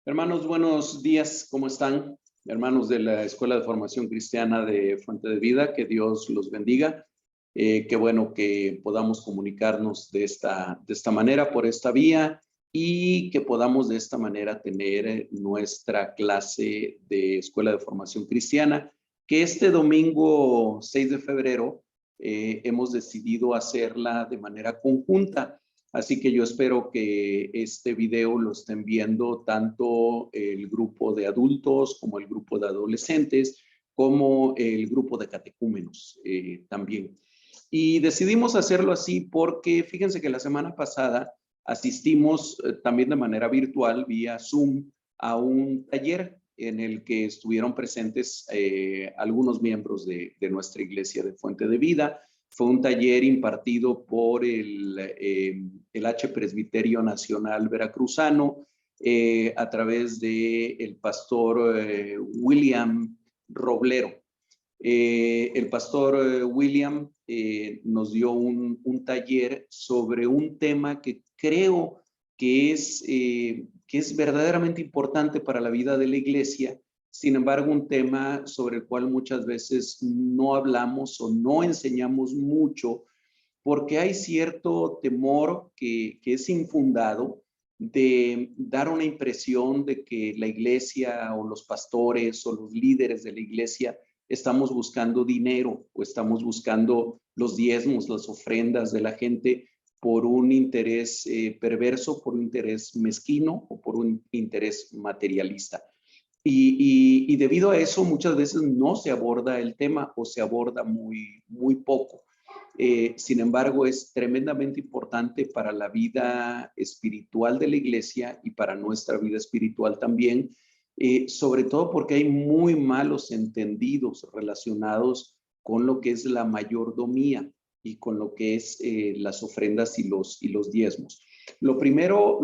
Hermanos, buenos días, ¿cómo están? Hermanos de la Escuela de Formación Cristiana de Fuente de Vida, que Dios los bendiga. Qué bueno que podamos comunicarnos de esta manera, por esta vía, y que podamos de esta manera tener nuestra clase de Escuela de Formación Cristiana, que este domingo 6 de febrero hemos decidido hacerla de manera conjunta. Así que yo espero que este video lo estén viendo tanto el grupo de adultos como el grupo de adolescentes, como el grupo de catecúmenos también. Y decidimos hacerlo así porque fíjense que la semana pasada asistimos también de manera virtual vía Zoom a un taller en el que estuvieron presentes algunos miembros de nuestra iglesia de Fuente de Vida. Fue un taller impartido por el H Presbiterio Nacional Veracruzano a través del pastor William Roblero. El pastor William nos dio un taller sobre un tema que creo que es verdaderamente importante para la vida de la iglesia. Sin embargo, un tema sobre el cual muchas veces no hablamos o no enseñamos mucho, porque hay cierto temor que es infundado de dar una impresión de que la iglesia o los pastores o los líderes de la iglesia estamos buscando dinero o estamos buscando los diezmos, las ofrendas de la gente por un interés perverso, por un interés mezquino o por un interés materialista. Y debido a eso muchas veces no se aborda el tema o se aborda muy poco. Sin embargo, es tremendamente importante para la vida espiritual de la iglesia y para nuestra vida espiritual también, sobre todo porque hay muy malos entendidos relacionados con lo que es la mayordomía y con lo que es las ofrendas y los diezmos. Lo primero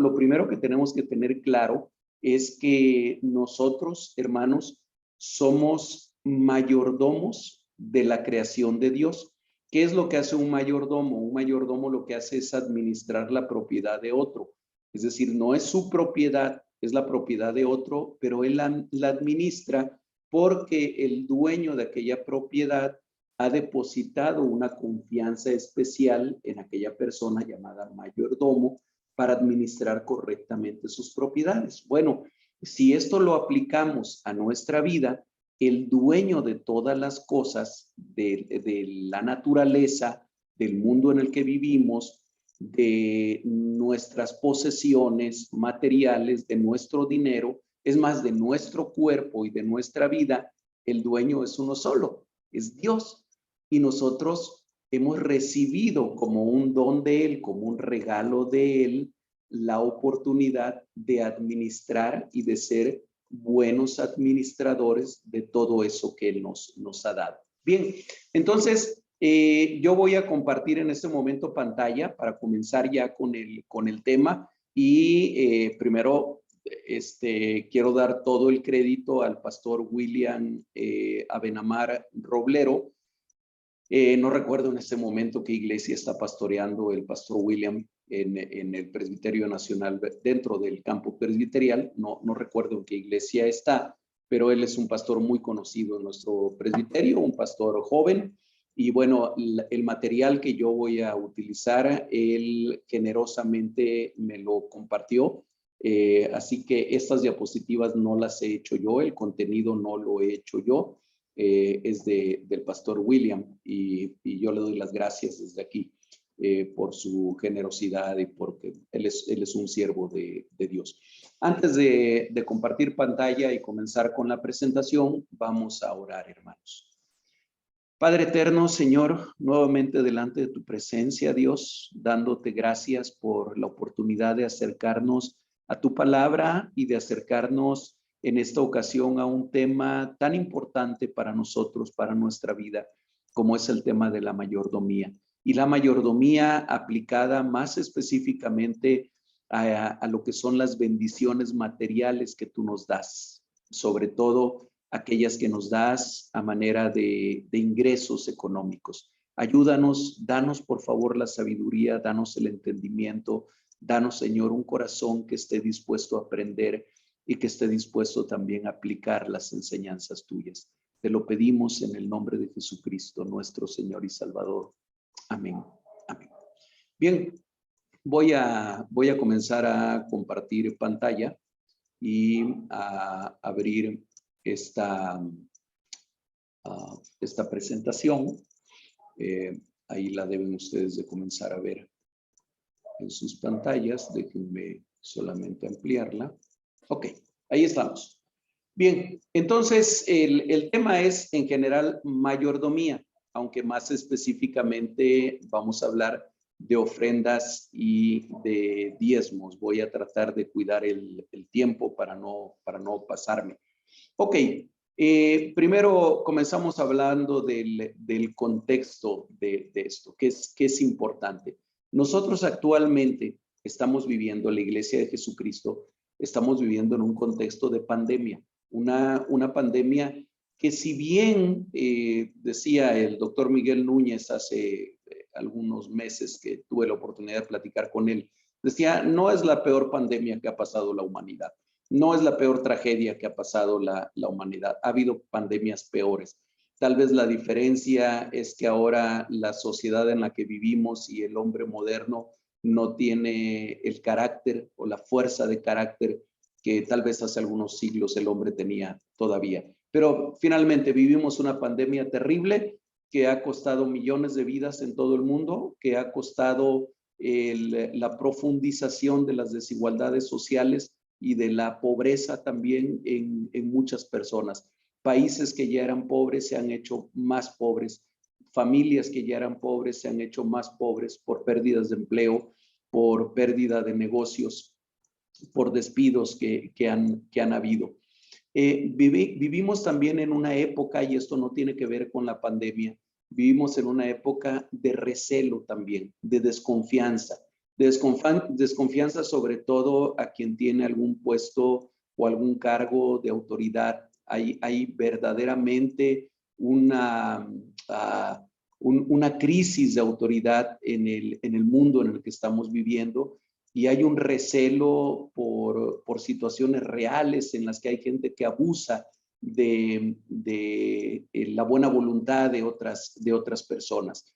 que tenemos que tener claro es que nosotros, hermanos, somos mayordomos de la creación de Dios. ¿Qué es lo que hace un mayordomo? Un mayordomo lo que hace es administrar la propiedad de otro. Es decir, no es su propiedad, es la propiedad de otro, pero él la administra porque el dueño de aquella propiedad ha depositado una confianza especial en aquella persona llamada mayordomo para administrar correctamente sus propiedades. Bueno, si esto lo aplicamos a nuestra vida, el dueño de todas las cosas, de la naturaleza, del mundo en el que vivimos, de nuestras posesiones materiales, de nuestro dinero, es más, de nuestro cuerpo y de nuestra vida, el dueño es uno solo, es Dios. Y nosotros hemos recibido como un don de Él, como un regalo de Él, la oportunidad de administrar y de ser buenos administradores de todo eso que Él nos ha dado. Bien, entonces yo voy a compartir en este momento pantalla para comenzar ya con el tema y primero quiero dar todo el crédito al pastor William Abenamar Roblero. No recuerdo en este momento qué iglesia está pastoreando el pastor William en el Presbiterio Nacional dentro del campo presbiterial. No recuerdo en qué iglesia está, pero él es un pastor muy conocido en nuestro presbiterio, un pastor joven. Y bueno, el material que yo voy a utilizar, él generosamente me lo compartió. Así que estas diapositivas no las he hecho yo, el contenido no lo he hecho yo. Es del pastor William y yo le doy las gracias desde aquí por su generosidad y porque él es un siervo de Dios. Antes de compartir pantalla y comenzar con la presentación, vamos a orar, hermanos. Padre eterno, Señor, nuevamente delante de tu presencia, Dios, dándote gracias por la oportunidad de acercarnos a tu palabra y de acercarnos en esta ocasión a un tema tan importante para nosotros, para nuestra vida, como es el tema de la mayordomía. Y la mayordomía aplicada más específicamente a lo que son las bendiciones materiales que tú nos das, sobre todo aquellas que nos das a manera de ingresos económicos. Ayúdanos, danos por favor la sabiduría, danos el entendimiento, danos, Señor, un corazón que esté dispuesto a aprender y que esté dispuesto también a aplicar las enseñanzas tuyas. Te lo pedimos en el nombre de Jesucristo, nuestro Señor y Salvador. Amén. Amén. Bien, voy a comenzar a compartir pantalla y a abrir esta presentación. Ahí la deben ustedes de comenzar a ver en sus pantallas. Déjenme solamente ampliarla. Ok, ahí estamos. Bien, entonces el tema es en general mayordomía, aunque más específicamente vamos a hablar de ofrendas y de diezmos. Voy a tratar de cuidar el tiempo para no pasarme. Ok, primero comenzamos hablando del contexto de esto, que es importante. Nosotros actualmente estamos viviendo, la Iglesia de Jesucristo, estamos viviendo en un contexto de pandemia, una pandemia que si bien decía el doctor Miguel Núñez hace algunos meses que tuve la oportunidad de platicar con él, decía, no es la peor pandemia que ha pasado la humanidad. No es la peor tragedia que ha pasado la humanidad. Ha habido pandemias peores. Tal vez la diferencia es que ahora la sociedad en la que vivimos y el hombre moderno no tiene el carácter o la fuerza de carácter que tal vez hace algunos siglos el hombre tenía todavía. Pero finalmente vivimos una pandemia terrible que ha costado millones de vidas en todo el mundo, que ha costado la profundización de las desigualdades sociales y de la pobreza también en muchas personas. Países que ya eran pobres se han hecho más pobres. Familias que ya eran pobres se han hecho más pobres por pérdidas de empleo, por pérdida de negocios, por despidos que han habido. Vivimos también en una época, y esto no tiene que ver con la pandemia, vivimos en una época de recelo también, de desconfianza. Desconfianza sobre todo a quien tiene algún puesto o algún cargo de autoridad. Hay verdaderamente una crisis de autoridad en el mundo en el que estamos viviendo, y hay un recelo por situaciones reales en las que hay gente que abusa de la buena voluntad de otras personas.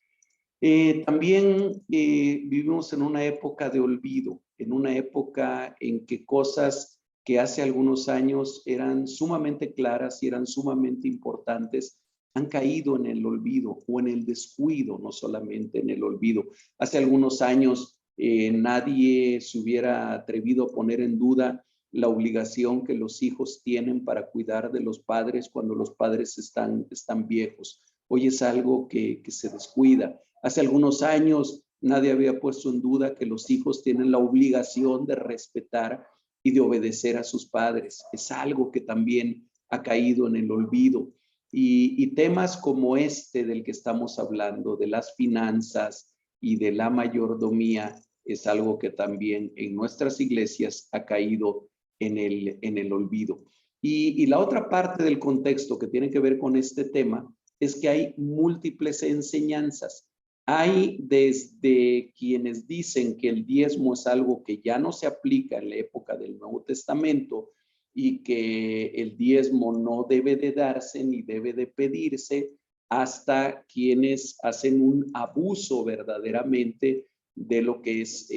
También vivimos en una época de olvido, en una época en que cosas que hace algunos años eran sumamente claras y eran sumamente importantes, han caído en el olvido o en el descuido, no solamente en el olvido. Hace algunos años nadie se hubiera atrevido a poner en duda la obligación que los hijos tienen para cuidar de los padres cuando los padres están viejos. Hoy es algo que se descuida. Hace algunos años nadie había puesto en duda que los hijos tienen la obligación de respetar y de obedecer a sus padres. Es algo que también ha caído en el olvido. Y temas como este del que estamos hablando, de las finanzas y de la mayordomía, es algo que también en nuestras iglesias ha caído en el olvido. Y la otra parte del contexto que tiene que ver con este tema es que hay múltiples enseñanzas. Hay desde quienes dicen que el diezmo es algo que ya no se aplica en la época del Nuevo Testamento y que el diezmo no debe de darse ni debe de pedirse, hasta quienes hacen un abuso verdaderamente de lo que es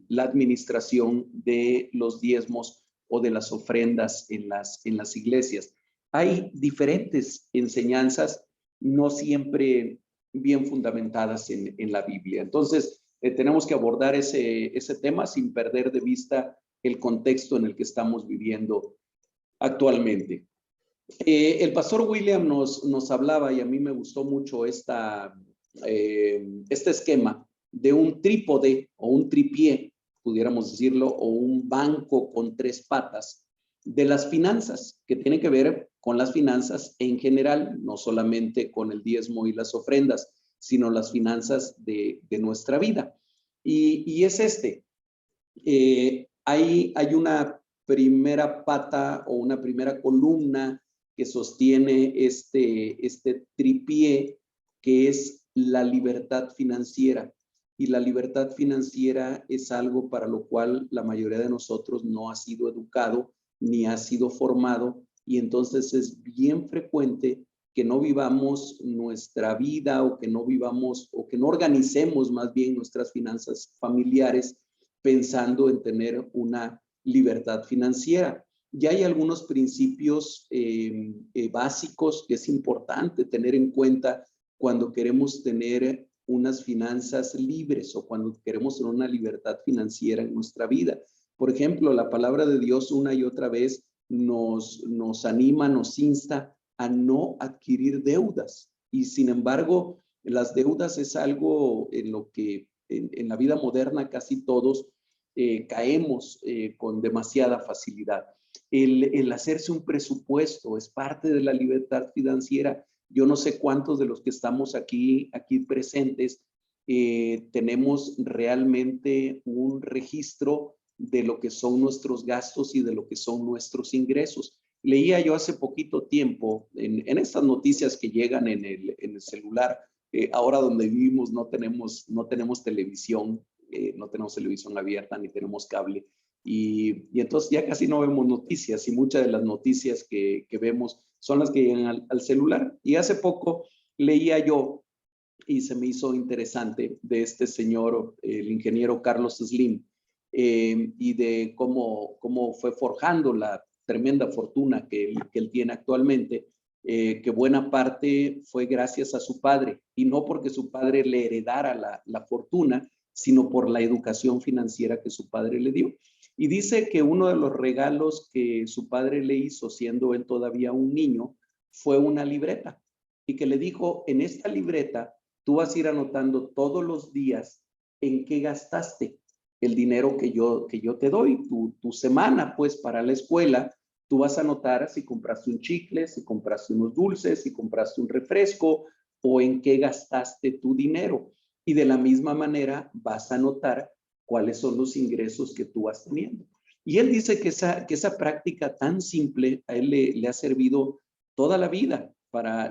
la administración de los diezmos o de las ofrendas en las iglesias. Hay diferentes enseñanzas, no siempre bien fundamentadas en la Biblia. Entonces, tenemos que abordar ese tema sin perder de vista el contexto en el que estamos viviendo actualmente. El pastor William nos hablaba, y a mí me gustó mucho este esquema de un trípode o un tripié, pudiéramos decirlo, o un banco con tres patas de las finanzas, que tiene que ver con las finanzas en general, no solamente con el diezmo y las ofrendas, sino las finanzas de nuestra vida. Y es hay una primera pata o una primera columna que sostiene este tripié, que es la libertad financiera. y la libertad financiera es algo para lo cual la mayoría de nosotros no ha sido educado ni ha sido formado, y entonces es bien frecuente que no vivamos nuestra vida o que no vivamos o que no organicemos más bien nuestras finanzas familiares pensando en tener una libertad financiera. Ya hay algunos principios básicos que es importante tener en cuenta cuando queremos tener unas finanzas libres o cuando queremos tener una libertad financiera en nuestra vida. Por ejemplo, la palabra de Dios una y otra vez nos anima, nos insta a no adquirir deudas. Y sin embargo, las deudas es algo en lo que en la vida moderna casi todos caemos con demasiada facilidad. El hacerse un presupuesto es parte de la libertad financiera. Yo no sé cuántos de los que estamos aquí presentes tenemos realmente un registro de lo que son nuestros gastos y de lo que son nuestros ingresos. Leía yo hace poquito tiempo en estas noticias que llegan en el celular. Ahora donde vivimos no tenemos televisión, no tenemos televisión abierta ni tenemos cable. Y entonces ya casi no vemos noticias y muchas de las noticias que vemos son las que llegan al celular. Y hace poco leía yo y se me hizo interesante de este señor, el ingeniero Carlos Slim, y de cómo fue forjando la tremenda fortuna que él tiene actualmente, que buena parte fue gracias a su padre, y no porque su padre le heredara la fortuna, sino por la educación financiera que su padre le dio. Y dice que uno de los regalos que su padre le hizo, siendo él todavía un niño, fue una libreta, y que le dijo, en esta libreta tú vas a ir anotando todos los días en qué gastaste el dinero que yo te doy, tu semana pues para la escuela. Tú vas a anotar si compraste un chicle, si compraste unos dulces, si compraste un refresco o en qué gastaste tu dinero. Y de la misma manera vas a anotar cuáles son los ingresos que tú vas teniendo. Y él dice que esa práctica tan simple a él le ha servido toda la vida,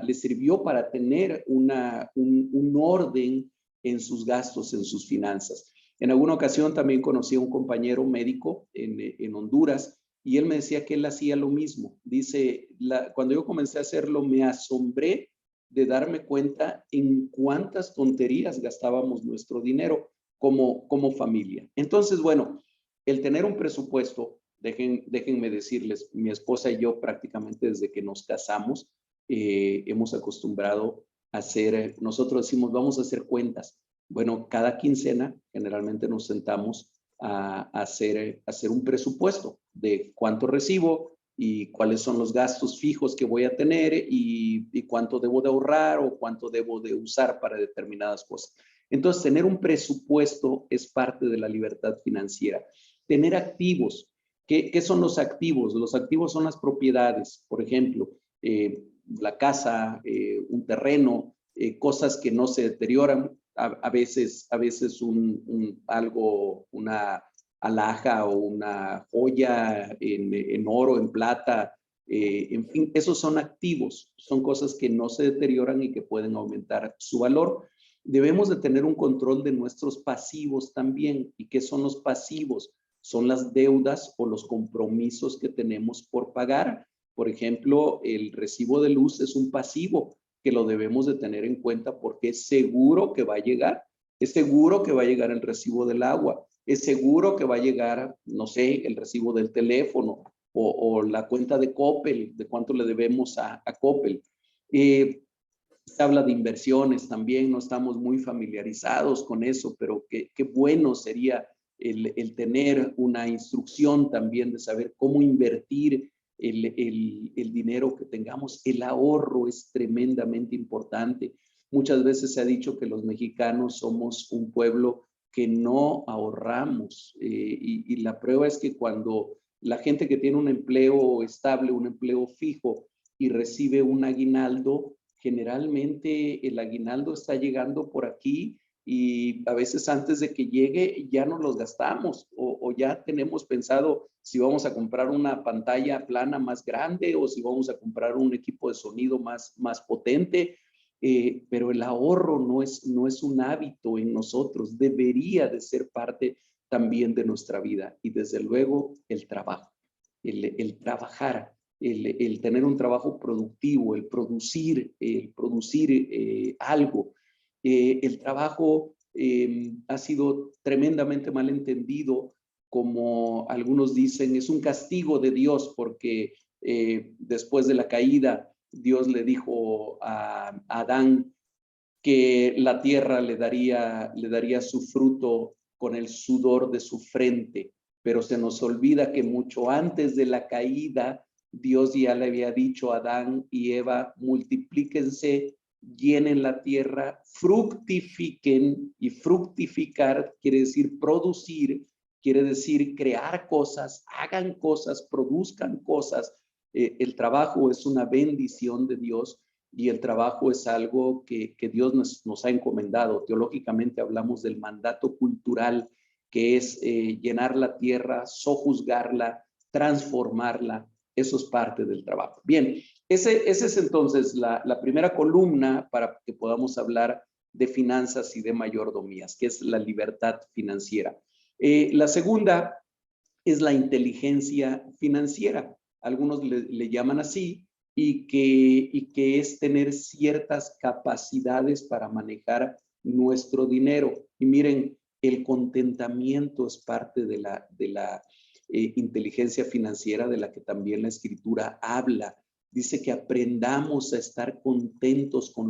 le sirvió para tener un orden en sus gastos, en sus finanzas. En alguna ocasión también conocí a un compañero médico en Honduras y él me decía que él hacía lo mismo. Dice, cuando yo comencé a hacerlo me asombré de darme cuenta en cuántas tonterías gastábamos nuestro dinero como familia. Entonces, bueno, el tener un presupuesto, déjenme decirles, mi esposa y yo prácticamente desde que nos casamos hemos acostumbrado a hacer, nosotros decimos, vamos a hacer cuentas. Bueno, cada quincena generalmente nos sentamos a hacer un presupuesto de cuánto recibo y cuáles son los gastos fijos que voy a tener y cuánto debo de ahorrar o cuánto debo de usar para determinadas cosas. Entonces, tener un presupuesto es parte de la libertad financiera. Tener activos. ¿Qué son los activos? Los activos son las propiedades. Por ejemplo, la casa, un terreno, cosas que no se deterioran. A veces una alhaja o una joya en oro, en plata, en fin, esos son activos, son cosas que no se deterioran y que pueden aumentar su valor. Debemos de tener un control de nuestros pasivos también. ¿Y qué son los pasivos? Son las deudas o los compromisos que tenemos por pagar. Por ejemplo, el recibo de luz es un pasivo que lo debemos de tener en cuenta porque es seguro que va a llegar. Es seguro que va a llegar el recibo del agua. Es seguro que va a llegar, no sé, el recibo del teléfono o la cuenta de Coppel, de cuánto le debemos a Coppel. Se habla de inversiones también, no estamos muy familiarizados con eso, pero qué bueno sería el tener una instrucción también de saber cómo invertir el dinero que tengamos. El ahorro es tremendamente importante. Muchas veces se ha dicho que los mexicanos somos un pueblo que no ahorramos y la prueba es que cuando la gente que tiene un empleo estable, un empleo fijo y recibe un aguinaldo, generalmente el aguinaldo está llegando por aquí y a veces antes de que llegue ya nos los gastamos o ya tenemos pensado si vamos a comprar una pantalla plana más grande o si vamos a comprar un equipo de sonido más potente. pero el ahorro no es un hábito en nosotros, debería de ser parte también de nuestra vida. Y desde luego el trabajo, el trabajar, el tener un trabajo productivo, el producir algo. El trabajo ha sido tremendamente mal entendido, como algunos dicen, es un castigo de Dios porque después de la caída, Dios le dijo a Adán que la tierra le daría su fruto con el sudor de su frente, pero se nos olvida que mucho antes de la caída, Dios ya le había dicho a Adán y Eva, multiplíquense, llenen la tierra, fructifiquen, y fructificar quiere decir producir, quiere decir crear cosas, hagan cosas, produzcan cosas. El trabajo es una bendición de Dios y el trabajo es algo que Dios nos ha encomendado. Teológicamente hablamos del mandato cultural, que es llenar la tierra, sojuzgarla, transformarla. Eso es parte del trabajo. Bien, ese es entonces la primera columna para que podamos hablar de finanzas y de mayordomías, que es la libertad financiera. La segunda es la inteligencia financiera. Algunos le llaman así, y que es tener ciertas capacidades para manejar nuestro dinero. Y miren, el contentamiento es parte de la inteligencia financiera, de la que también la Escritura habla. Dice que aprendamos a estar contentos con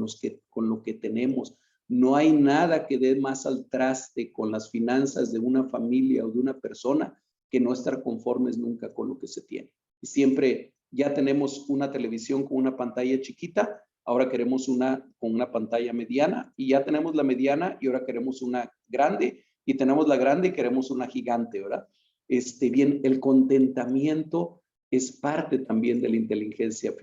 lo que tenemos. No hay nada que dé más al traste con las finanzas de una familia o de una persona que no estar conformes nunca con lo que se tiene. Y siempre ya tenemos una televisión con una pantalla chiquita, ahora queremos una con una pantalla mediana, y ya tenemos la mediana y ahora queremos una grande, y tenemos la grande y queremos una gigante, ¿verdad? Bien, el contentamiento es parte también de la inteligencia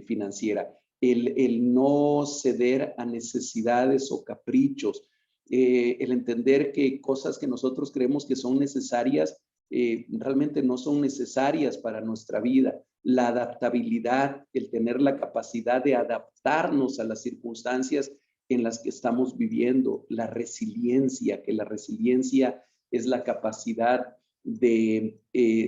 financiera. El no ceder a necesidades o caprichos, el entender que cosas que nosotros creemos que son necesarias, realmente no son necesarias para nuestra vida. La adaptabilidad, el tener la capacidad de adaptarnos a las circunstancias en las que estamos viviendo, la resiliencia, que la resiliencia es la capacidad de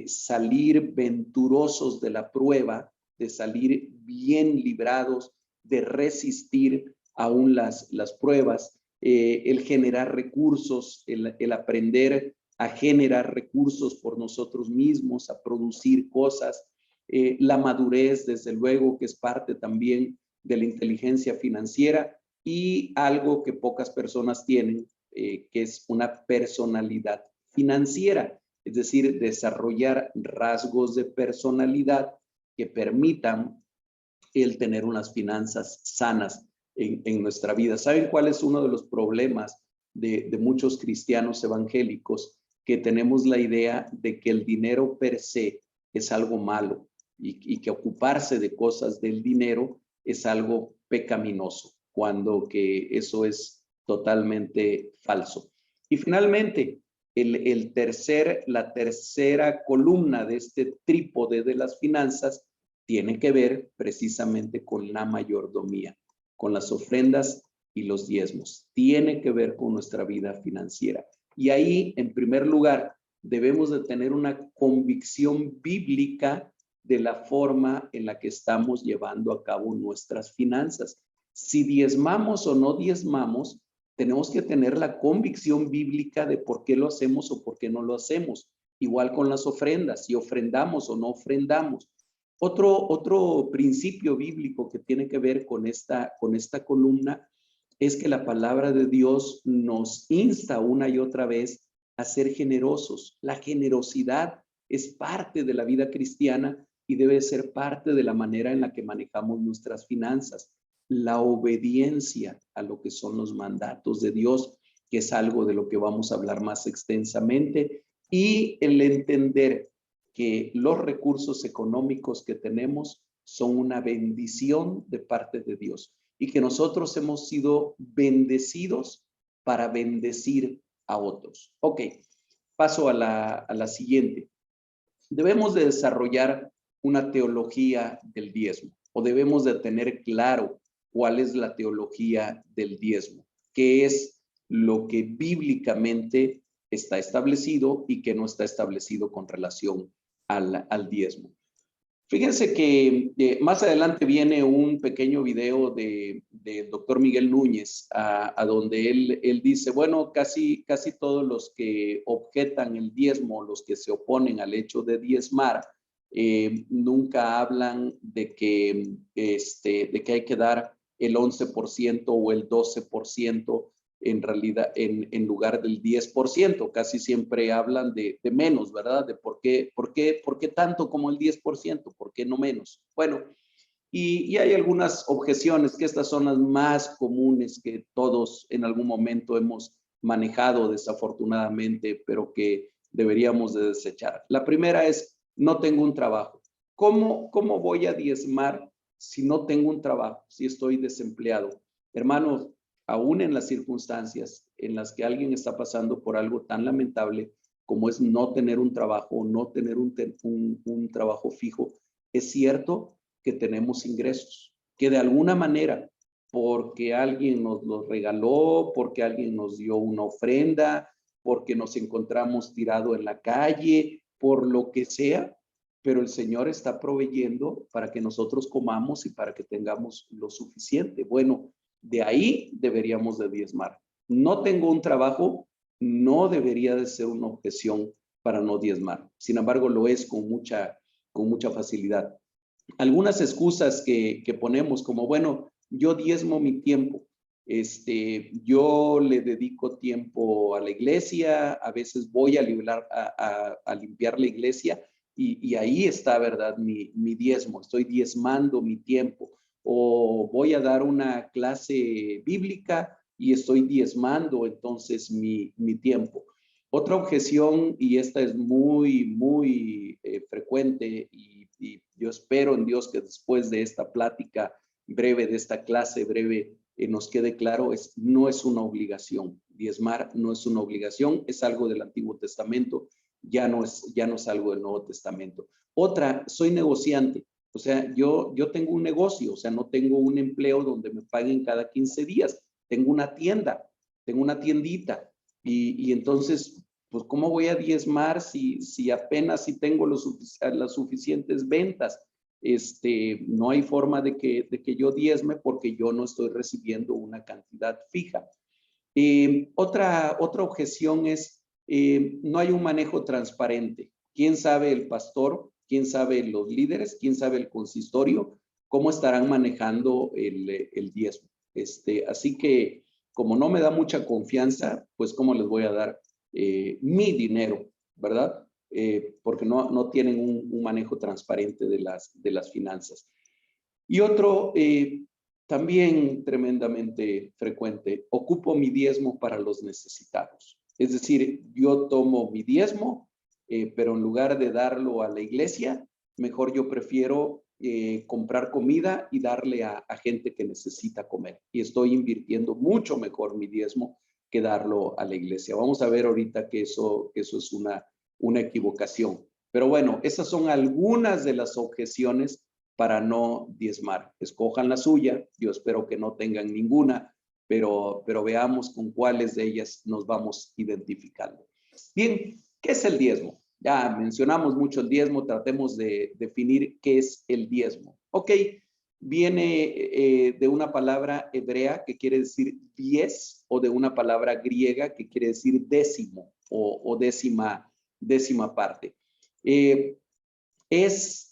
salir venturosos de la prueba, de salir bien librados, de resistir aún las pruebas, el generar recursos, el aprender a generar recursos por nosotros mismos, a producir cosas. La madurez, desde luego, que es parte también de la inteligencia financiera, y algo que pocas personas tienen, que es una personalidad financiera, es decir, desarrollar rasgos de personalidad que permitan el tener unas finanzas sanas en nuestra vida. ¿Saben cuál es uno de los problemas de muchos cristianos evangélicos? Que tenemos la idea de que el dinero per se es algo malo, y que ocuparse de cosas del dinero es algo pecaminoso, cuando que eso es totalmente falso. Y finalmente, la tercera columna de este trípode de las finanzas tiene que ver precisamente con la mayordomía, con las ofrendas y los diezmos. Tiene que ver con nuestra vida financiera. Y ahí, en primer lugar, debemos de tener una convicción bíblica de la forma en la que estamos llevando a cabo nuestras finanzas. Si diezmamos o no diezmamos, tenemos que tener la convicción bíblica de por qué lo hacemos o por qué no lo hacemos. Igual con las ofrendas, si ofrendamos o no ofrendamos. Otro principio bíblico que tiene que ver con esta columna es que la palabra de Dios nos insta una y otra vez a ser generosos. La generosidad es parte de la vida cristiana y debe ser parte de la manera en la que manejamos nuestras finanzas. La obediencia a lo que son los mandatos de Dios, que es algo de lo que vamos a hablar más extensamente, y el entender que los recursos económicos que tenemos son una bendición de parte de Dios, y que nosotros hemos sido bendecidos para bendecir a otros. Ok, paso a la siguiente. Debemos de desarrollar una teología del diezmo, o debemos de tener claro cuál es la teología del diezmo, qué es lo que bíblicamente está establecido y que no está establecido con relación al diezmo. Fíjense que más adelante viene un pequeño video del doctor Miguel Núñez, a donde él dice, bueno, casi todos los que objetan el diezmo, los que se oponen al hecho de diezmar, nunca hablan de que hay que dar el 11% o el 12% en realidad, en lugar del 10%. Casi siempre hablan de menos, ¿verdad? De por qué tanto como el 10%, ¿por qué no menos? Bueno, y hay algunas objeciones, que estas son las más comunes que todos en algún momento hemos manejado desafortunadamente, pero que deberíamos de desechar. La primera es, no tengo un trabajo. ¿Cómo voy a diezmar si no tengo un trabajo, si estoy desempleado? Hermanos, aún en las circunstancias en las que alguien está pasando por algo tan lamentable como es no tener un trabajo, no tener un trabajo fijo, es cierto que tenemos ingresos, que de alguna manera, porque alguien nos los regaló, porque alguien nos dio una ofrenda, porque nos encontramos tirado en la calle, por lo que sea, pero el Señor está proveyendo para que nosotros comamos y para que tengamos lo suficiente. Bueno, de ahí deberíamos de diezmar. No tengo un trabajo, no debería de ser una objeción para no diezmar. Sin embargo, lo es con mucha facilidad. Algunas excusas que ponemos como, bueno, yo diezmo mi tiempo. Yo le dedico tiempo a la iglesia, a veces voy a limpiar la iglesia y ahí está, ¿verdad? Mi diezmo, estoy diezmando mi tiempo. O voy a dar una clase bíblica y estoy diezmando entonces mi tiempo. Otra objeción, y esta es muy frecuente, y yo espero en Dios que después de esta plática breve, de esta clase breve, nos quede claro, no es una obligación. Diezmar no es una obligación, es algo del Antiguo Testamento, ya no es algo del Nuevo Testamento. Otra, soy negociante. O sea, yo tengo un negocio, o sea, no tengo un empleo donde me paguen cada 15 días. Tengo una tienda, tengo una tiendita. Y entonces, pues, ¿cómo voy a diezmar si apenas si tengo las suficientes ventas? No hay forma de que yo diezme porque yo no estoy recibiendo una cantidad fija. Otra objeción es, no hay un manejo transparente. ¿Quién sabe el pastor? ¿Quién sabe los líderes? ¿Quién sabe el consistorio? ¿Cómo estarán manejando el diezmo? Así que, como no me da mucha confianza, pues ¿cómo les voy a dar mi dinero, verdad? Porque no tienen un manejo transparente de las finanzas. Y otro, también tremendamente frecuente, ocupo mi diezmo para los necesitados. Es decir, yo tomo mi diezmo, pero en lugar de darlo a la iglesia, mejor yo prefiero comprar comida y darle a gente que necesita comer. Y estoy invirtiendo mucho mejor mi diezmo que darlo a la iglesia. Vamos a ver ahorita que eso es una equivocación. Pero bueno, esas son algunas de las objeciones para no diezmar. Escojan la suya, yo espero que no tengan ninguna, pero veamos con cuáles de ellas nos vamos identificando. Bien, ¿qué es el diezmo? Ya mencionamos mucho el diezmo, tratemos de definir qué es el diezmo. Ok, viene de una palabra hebrea que quiere decir 10 o de una palabra griega que quiere decir décimo o décima parte. Es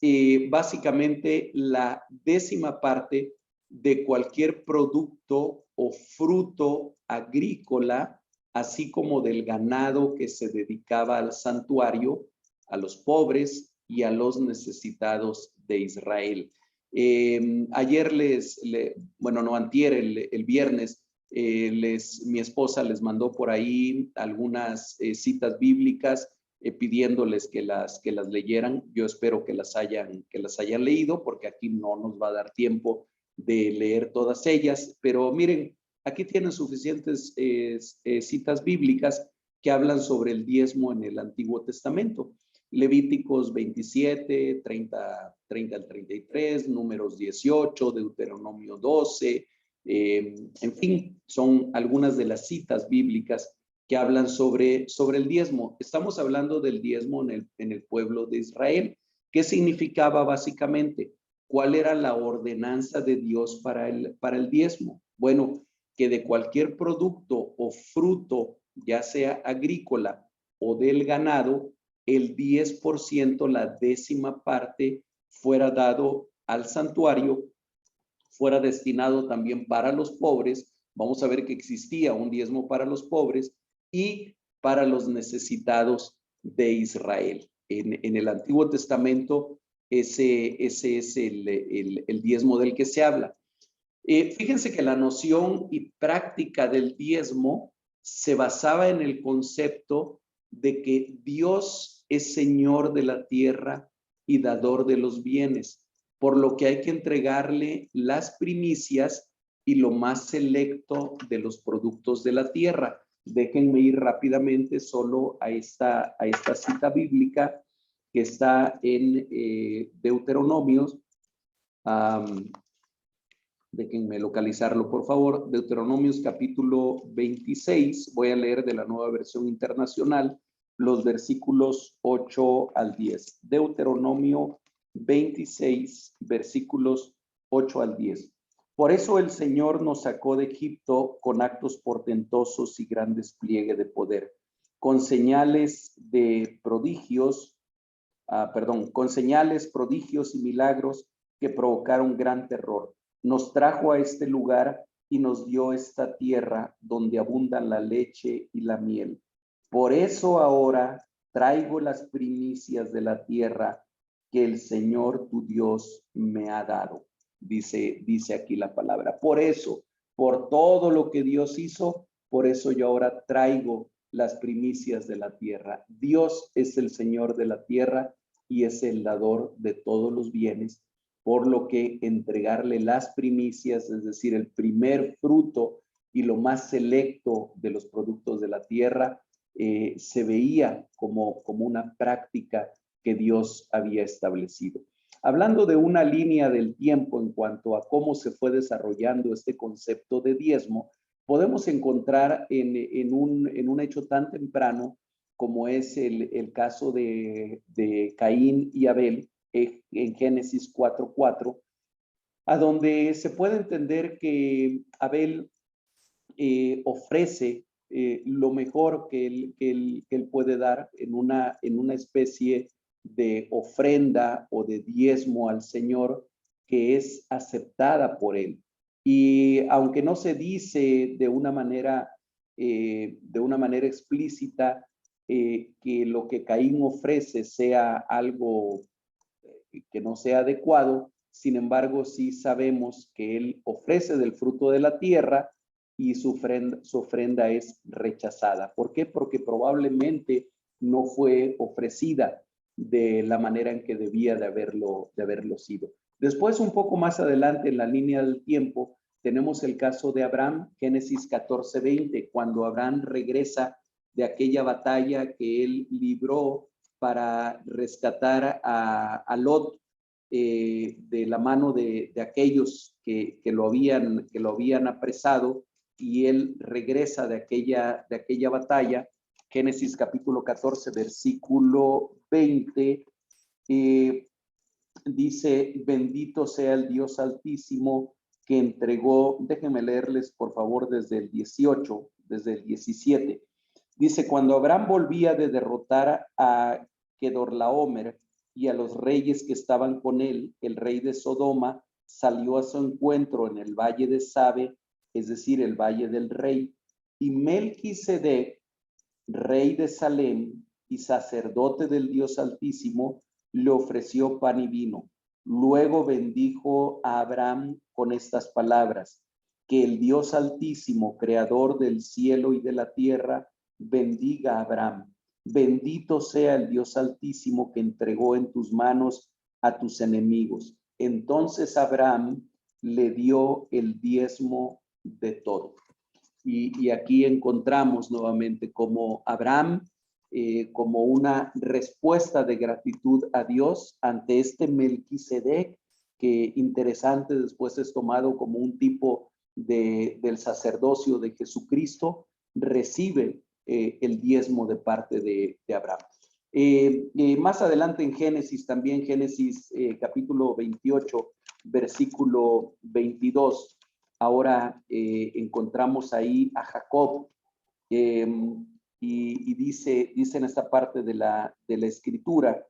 básicamente la décima parte de cualquier producto o fruto agrícola, así como del ganado que se dedicaba al santuario, a los pobres y a los necesitados de Israel. Ayer antier, el viernes, mi esposa les mandó por ahí algunas citas bíblicas pidiéndoles que las leyeran. Yo espero que las hayan leído, porque aquí no nos va a dar tiempo de leer todas ellas, pero miren, aquí tienen suficientes citas bíblicas que hablan sobre el diezmo en el Antiguo Testamento. Levíticos 27, 30 al 33, Números 18, Deuteronomio 12, en fin, son algunas de las citas bíblicas que hablan sobre el diezmo. Estamos hablando del diezmo en el pueblo de Israel. ¿Qué significaba básicamente? ¿Cuál era la ordenanza de Dios para el diezmo? Bueno, que de cualquier producto o fruto, ya sea agrícola o del ganado, el 10%, la décima parte, fuera dado al santuario, fuera destinado también para los pobres. Vamos a ver que existía un diezmo para los pobres y para los necesitados de Israel. En el Antiguo Testamento, ese es el diezmo del que se habla. Fíjense que la noción y práctica del diezmo se basaba en el concepto de que Dios es Señor de la tierra y dador de los bienes, por lo que hay que entregarle las primicias y lo más selecto de los productos de la tierra. Déjenme ir rápidamente solo a esta cita bíblica que está en Deuteronomios. Déjenme localizarlo, por favor. Deuteronomios capítulo 26. Voy a leer de la Nueva Versión Internacional los versículos 8 al 10. Deuteronomio 26, versículos 8 al 10. Por eso el Señor nos sacó de Egipto con actos portentosos y gran despliegue de poder, con señales de prodigios, con señales, prodigios y milagros que provocaron gran terror. Nos trajo a este lugar y nos dio esta tierra donde abundan la leche y la miel. Por eso ahora traigo las primicias de la tierra que el Señor tu Dios me ha dado. Dice aquí la palabra. Por eso, por todo lo que Dios hizo, por eso yo ahora traigo las primicias de la tierra. Dios es el Señor de la tierra y es el dador de todos los bienes, por lo que entregarle las primicias, es decir, el primer fruto y lo más selecto de los productos de la tierra, se veía como una práctica que Dios había establecido. Hablando de una línea del tiempo en cuanto a cómo se fue desarrollando este concepto de diezmo, podemos encontrar en un hecho tan temprano como es el caso de Caín y Abel, en Génesis 4:4, a donde se puede entender que Abel ofrece lo mejor que él puede dar en una especie de ofrenda o de diezmo al Señor que es aceptada por él. Y aunque no se dice de una manera explícita que lo que Caín ofrece sea algo que no sea adecuado, sin embargo, sí sabemos que él ofrece del fruto de la tierra y su ofrenda es rechazada. ¿Por qué? Porque probablemente no fue ofrecida de la manera en que debía de haberlo sido. Después, un poco más adelante en la línea del tiempo, tenemos el caso de Abraham, Génesis 14:20, cuando Abraham regresa de aquella batalla que él libró para rescatar a Lot de la mano de aquellos que lo habían apresado, y él regresa de aquella batalla. Génesis capítulo 14, versículo 20, dice: bendito sea el Dios altísimo que entregó, déjenme leerles por favor desde el 18, desde el 17. Dice: cuando Abraham volvía de derrotar a Kedorlaomer y a los reyes que estaban con él, el rey de Sodoma salió a su encuentro en el valle de Sabe, es decir, el valle del rey, y Melquisedec, rey de Salem y sacerdote del Dios Altísimo, le ofreció pan y vino. Luego bendijo a Abraham con estas palabras: que el Dios Altísimo, creador del cielo y de la tierra, bendiga a Abraham. Bendito sea el Dios Altísimo que entregó en tus manos a tus enemigos. Entonces Abraham le dio el diezmo de todo. Y aquí encontramos nuevamente cómo Abraham como una respuesta de gratitud a Dios ante este Melquisedec, que interesante, después es tomado como un tipo del sacerdocio de Jesucristo, recibe el diezmo de parte de Abraham. Más adelante en Génesis, también Génesis capítulo 28, versículo 22, ahora encontramos ahí a Jacob, y dice en esta parte de la escritura,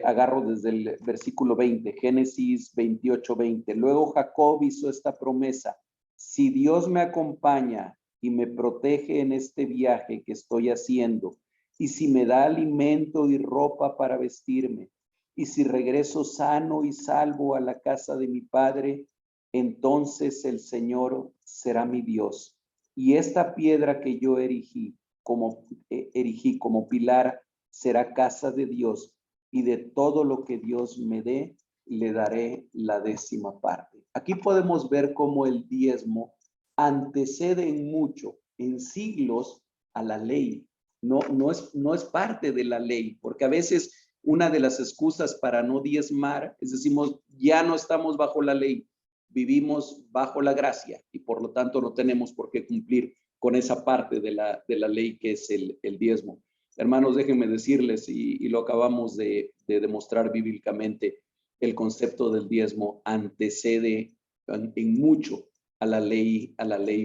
agarro desde el versículo 20, Génesis 28, 20. Luego Jacob hizo esta promesa: si Dios me acompaña y me protege en este viaje que estoy haciendo, y si me da alimento y ropa para vestirme, y si regreso sano y salvo a la casa de mi padre, entonces el Señor será mi Dios. Y esta piedra que yo erigí como pilar será casa de Dios, y de todo lo que Dios me dé, le daré la 10ª parte. Aquí podemos ver cómo el diezmo antecede en mucho, en siglos, a la ley. No es parte de la ley, porque a veces una de las excusas para no diezmar es decimos, ya no estamos bajo la ley, vivimos bajo la gracia y por lo tanto no tenemos por qué cumplir con esa parte de la ley que es el diezmo. Hermanos, déjenme decirles, y lo acabamos de demostrar bíblicamente, el concepto del diezmo antecede en mucho a la ley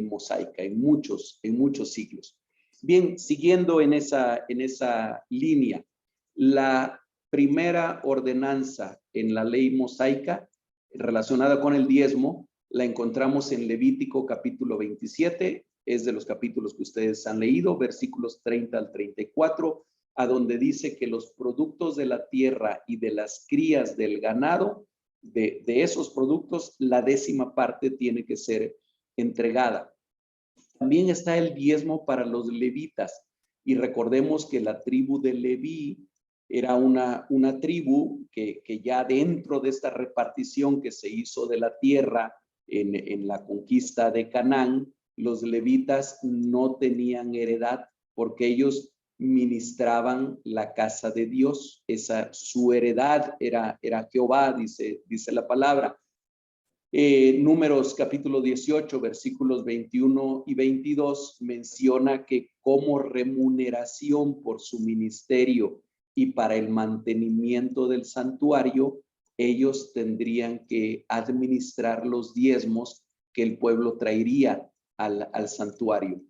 mosaica, en muchos siglos. Bien, siguiendo en esa línea, la primera ordenanza en la ley mosaica relacionada con el diezmo la encontramos en Levítico capítulo 27, es de los capítulos que ustedes han leído, versículos 30 al 34, a donde dice que los productos de la tierra y de las crías del ganado, de esos productos, la 10ª parte tiene que ser entregada. También está el diezmo para los levitas, y recordemos que la tribu de Leví era una tribu que ya dentro de esta repartición que se hizo de la tierra en la conquista de Canaán, los levitas no tenían heredad porque ellos ministraban la casa de Dios. Su heredad era Jehová, dice la palabra. Números capítulo 18, versículos 21 y 22 menciona que como remuneración por su ministerio y para el mantenimiento del santuario, ellos tendrían que administrar los diezmos que el pueblo traería al santuario.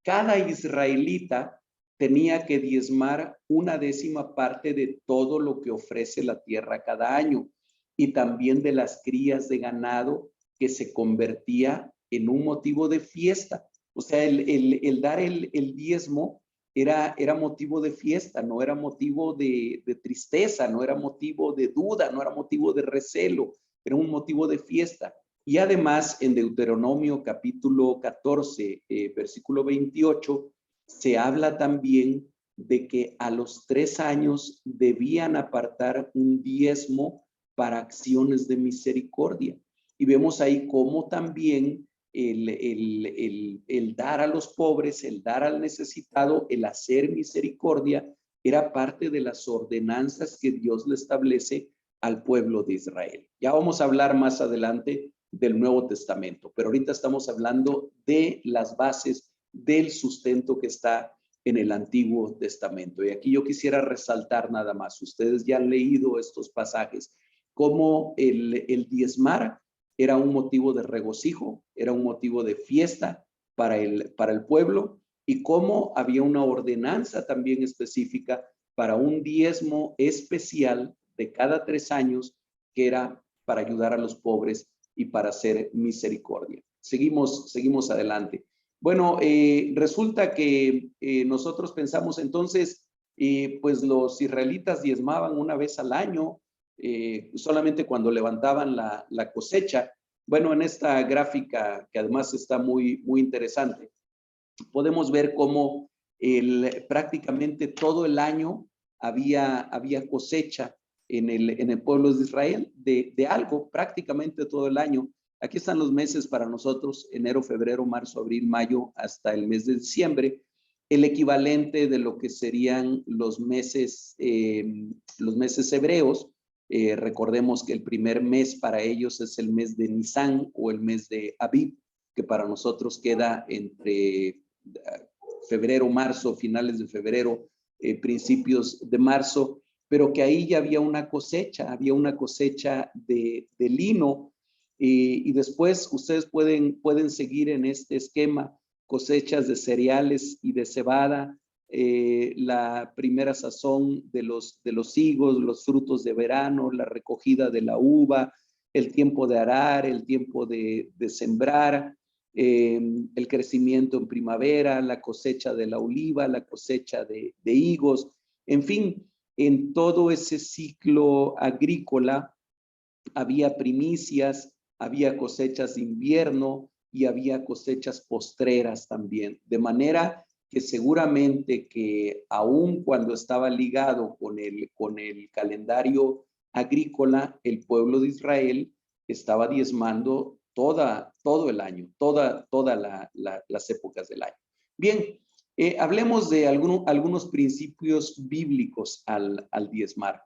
Cada israelita tenía que diezmar una 10ª parte de todo lo que ofrece la tierra cada año, y también de las crías de ganado, que se convertía en un motivo de fiesta. O sea, el dar el diezmo era motivo de fiesta, no era motivo de tristeza, no era motivo de duda, no era motivo de recelo, era un motivo de fiesta. Y además en Deuteronomio capítulo 14, versículo 28, se habla también de que a los 3 años debían apartar un diezmo para acciones de misericordia. Y vemos ahí cómo también el dar a los pobres, el dar al necesitado, el hacer misericordia, era parte de las ordenanzas que Dios le establece al pueblo de Israel. Ya vamos a hablar más adelante del Nuevo Testamento, pero ahorita estamos hablando de las bases del sustento que está en el Antiguo Testamento. Y aquí yo quisiera resaltar nada más, ustedes ya han leído estos pasajes, como el diezmar era un motivo de regocijo, era un motivo de fiesta para el pueblo, y cómo había una ordenanza también específica para un diezmo especial de cada 3 años, que era para ayudar a los pobres y para hacer misericordia. Seguimos adelante. Bueno, resulta que nosotros pensamos entonces, pues los israelitas diezmaban una vez al año, solamente cuando levantaban la cosecha. Bueno, en esta gráfica, que además está muy interesante, podemos ver cómo prácticamente todo el año había cosecha en el pueblo de Israel, de algo, prácticamente todo el año. Aquí están los meses para nosotros: enero, febrero, marzo, abril, mayo, hasta el mes de diciembre. el equivalente de lo que serían los meses hebreos. Recordemos que el primer mes para ellos es el mes de Nisan o el mes de Abib, que para nosotros queda entre febrero, marzo, finales de febrero, principios de marzo, pero que ahí ya había una cosecha de lino, y después ustedes pueden seguir en este esquema: cosechas de cereales y de cebada, la primera sazón de los higos, los frutos de verano, la recogida de la uva, el tiempo de arar, el tiempo de sembrar, el crecimiento en primavera, la cosecha de la oliva, la cosecha de higos. En fin, en todo ese ciclo agrícola había primicias, había cosechas de invierno y había cosechas postreras también. De manera que seguramente que aun cuando estaba ligado con el calendario agrícola, el pueblo de Israel estaba diezmando todo el año, todas las épocas del año. Bien, hablemos de algunos principios bíblicos al diezmar.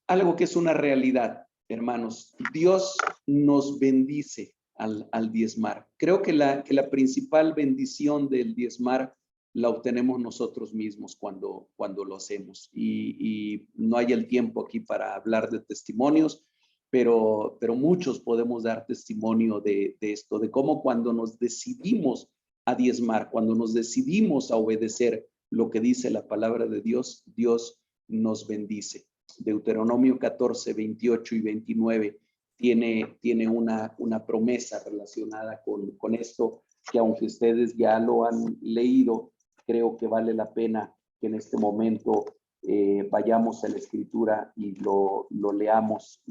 Algo que es una realidad, hermanos: Dios nos bendice al diezmar. Creo que la principal bendición del diezmar la obtenemos nosotros mismos cuando lo hacemos. Y no hay el tiempo aquí para hablar de testimonios, pero muchos podemos dar testimonio de esto, de cómo cuando nos decidimos a diezmar, cuando nos decidimos a obedecer lo que dice la palabra de Dios, Dios nos bendice. Deuteronomio 14, 28 y 29 tiene una promesa relacionada con esto, que aunque ustedes ya lo han leído, creo que vale la pena que en este momento vayamos a la escritura y lo leamos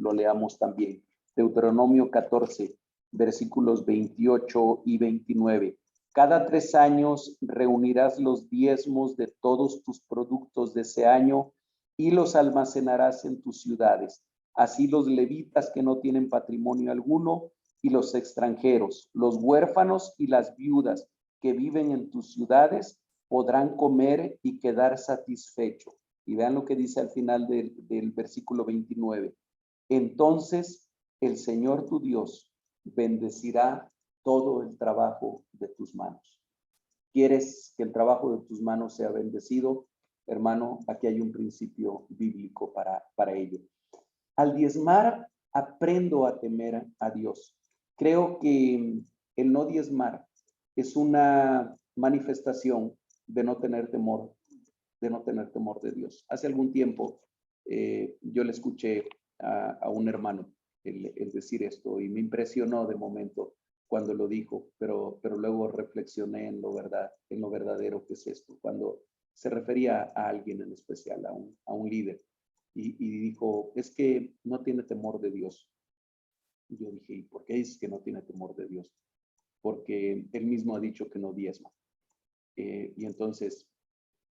también. Deuteronomio 14, versículos 28 y 29. Cada 3 años reunirás los diezmos de todos tus productos de ese año y los almacenarás en tus ciudades. Así los levitas que no tienen patrimonio alguno y los extranjeros, los huérfanos y las viudas que viven en tus ciudades podrán comer y quedar satisfechos. Y vean lo que dice al final del versículo 29. Entonces el Señor tu Dios bendecirá todo el trabajo de tus manos. ¿Quieres que el trabajo de tus manos sea bendecido? Hermano, aquí hay un principio bíblico para ello. Al diezmar, aprendo a temer a Dios. Creo que el no diezmar es una manifestación de no tener temor de Dios. Hace algún tiempo yo le escuché a un hermano el decir esto y me impresionó de momento cuando lo dijo, pero luego reflexioné en lo verdadero que es esto, cuando se refería a alguien en especial, a un líder, y dijo: es que no tiene temor de Dios. Y yo dije: ¿y por qué dices que no tiene temor de Dios? Porque él mismo ha dicho que no diezma. Y entonces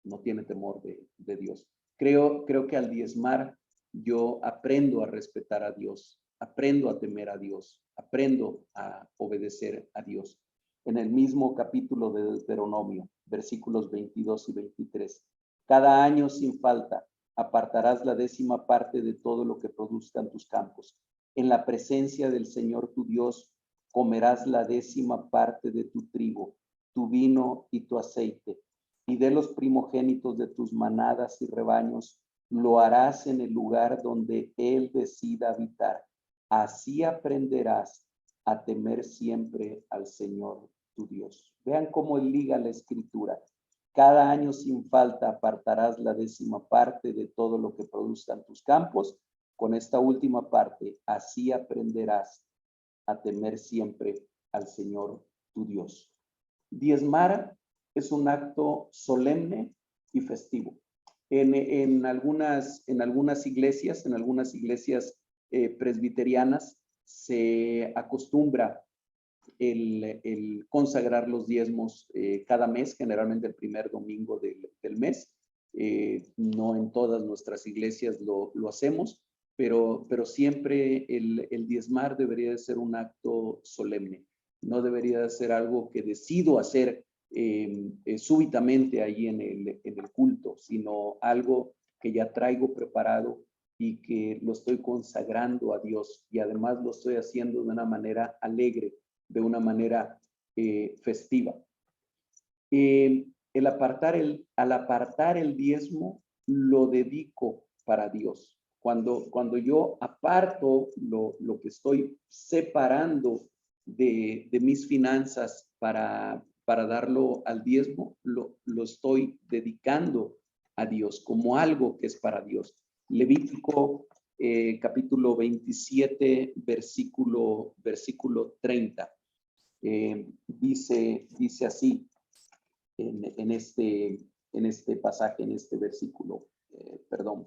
no tiene temor de Dios. Creo que al diezmar yo aprendo a respetar a Dios, aprendo a temer a Dios, aprendo a obedecer a Dios. En el mismo capítulo de Deuteronomio, versículos 22 y 23, cada año sin falta apartarás la 10ª parte de todo lo que produzcan tus campos. En la presencia del Señor tu Dios comerás la 10ª parte de tu trigo, tu vino y tu aceite, y de los primogénitos de tus manadas y rebaños lo harás en el lugar donde Él decida habitar. Así aprenderás a temer siempre al Señor tu Dios. Vean cómo liga la escritura. Cada año sin falta apartarás la 10ª parte de todo lo que produzcan tus campos. Con esta última parte, así aprenderás a temer siempre al Señor tu Dios. Diezmar es un acto solemne y festivo. En algunas iglesias, presbiterianas, se acostumbra el consagrar los diezmos cada mes, generalmente el primer domingo del mes. No en todas nuestras iglesias lo hacemos, pero siempre el diezmar debería de ser un acto solemne. No debería de ser algo que decido hacer súbitamente ahí en el culto, sino algo que ya traigo preparado y que lo estoy consagrando a Dios, y además lo estoy haciendo de una manera alegre, de una manera festiva. Al apartar el diezmo, lo dedico para Dios. Cuando yo aparto lo que estoy separando de mis finanzas para darlo al diezmo, lo estoy dedicando a Dios como algo que es para Dios. Levítico capítulo 27, versículo 30. Dice así en este pasaje, en este versículo, perdón.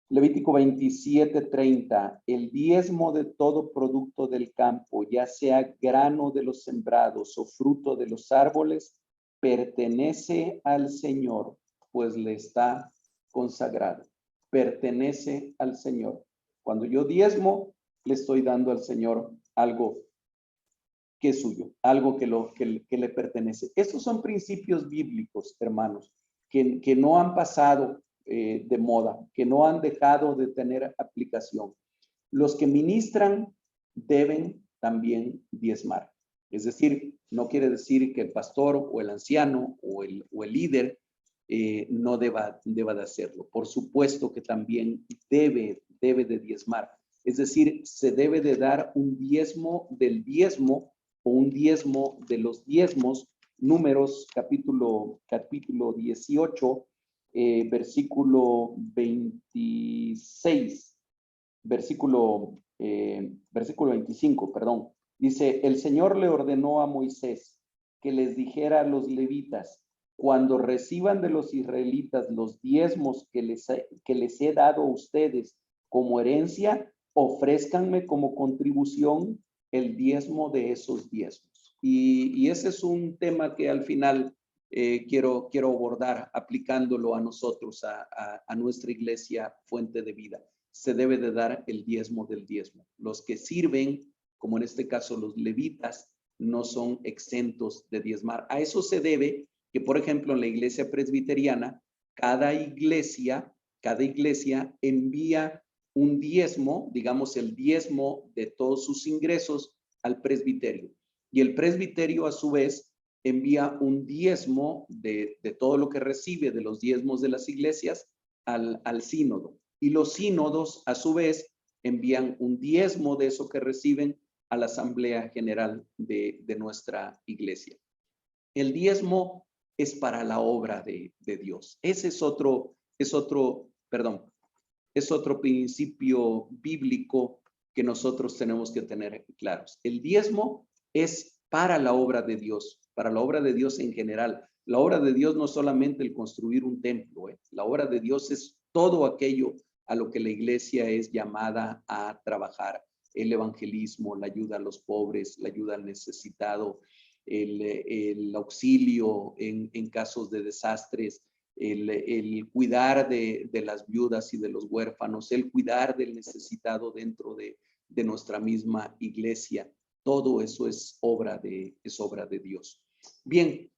Levítico 27:30, el diezmo de todo producto del campo, ya sea grano de los sembrados o fruto de los árboles, pertenece al Señor, pues le está consagrado. Pertenece al Señor. Cuando yo diezmo, le estoy dando al Señor algo que es suyo, algo que le pertenece. Estos son principios bíblicos, hermanos, que no han pasado de moda, que no han dejado de tener aplicación. Los que ministran deben también diezmar. Es decir, no quiere decir que el pastor o el anciano o el líder no deba de hacerlo. Por supuesto que también debe de diezmar. Es decir, se debe de dar un diezmo del diezmo o un diezmo de los diezmos. Números capítulo 18, versículo 26, versículo 25, perdón. Dice, el Señor le ordenó a Moisés que les dijera a los levitas, cuando reciban de los israelitas los diezmos que les he dado a ustedes como herencia, ofrézcanme como contribución el diezmo de esos diezmos. Y ese es un tema que al final quiero abordar aplicándolo a nosotros, a nuestra iglesia Fuente de Vida. Se debe de dar el diezmo del diezmo. Los que sirven, como en este caso los levitas, no son exentos de diezmar. A eso se debe que, por ejemplo, en la iglesia presbiteriana, cada iglesia envía un diezmo, digamos el diezmo de todos sus ingresos al presbiterio. Y el presbiterio a su vez envía un diezmo de todo lo que recibe de los diezmos de las iglesias al sínodo. Y los sínodos a su vez envían un diezmo de eso que reciben a la asamblea general de nuestra iglesia. El diezmo es para la obra de Dios. Ese es otro principio bíblico que nosotros tenemos que tener claros. El diezmo es para la obra de Dios, para la obra de Dios en general. La obra de Dios no es solamente el construir un templo, la obra de Dios es todo aquello a lo que la iglesia es llamada a trabajar. El evangelismo, la ayuda a los pobres, la ayuda al necesitado, el auxilio en casos de desastres, el cuidar de las viudas y de los huérfanos, el cuidar del necesitado dentro de nuestra misma iglesia. Todo eso es obra de Dios. Bien,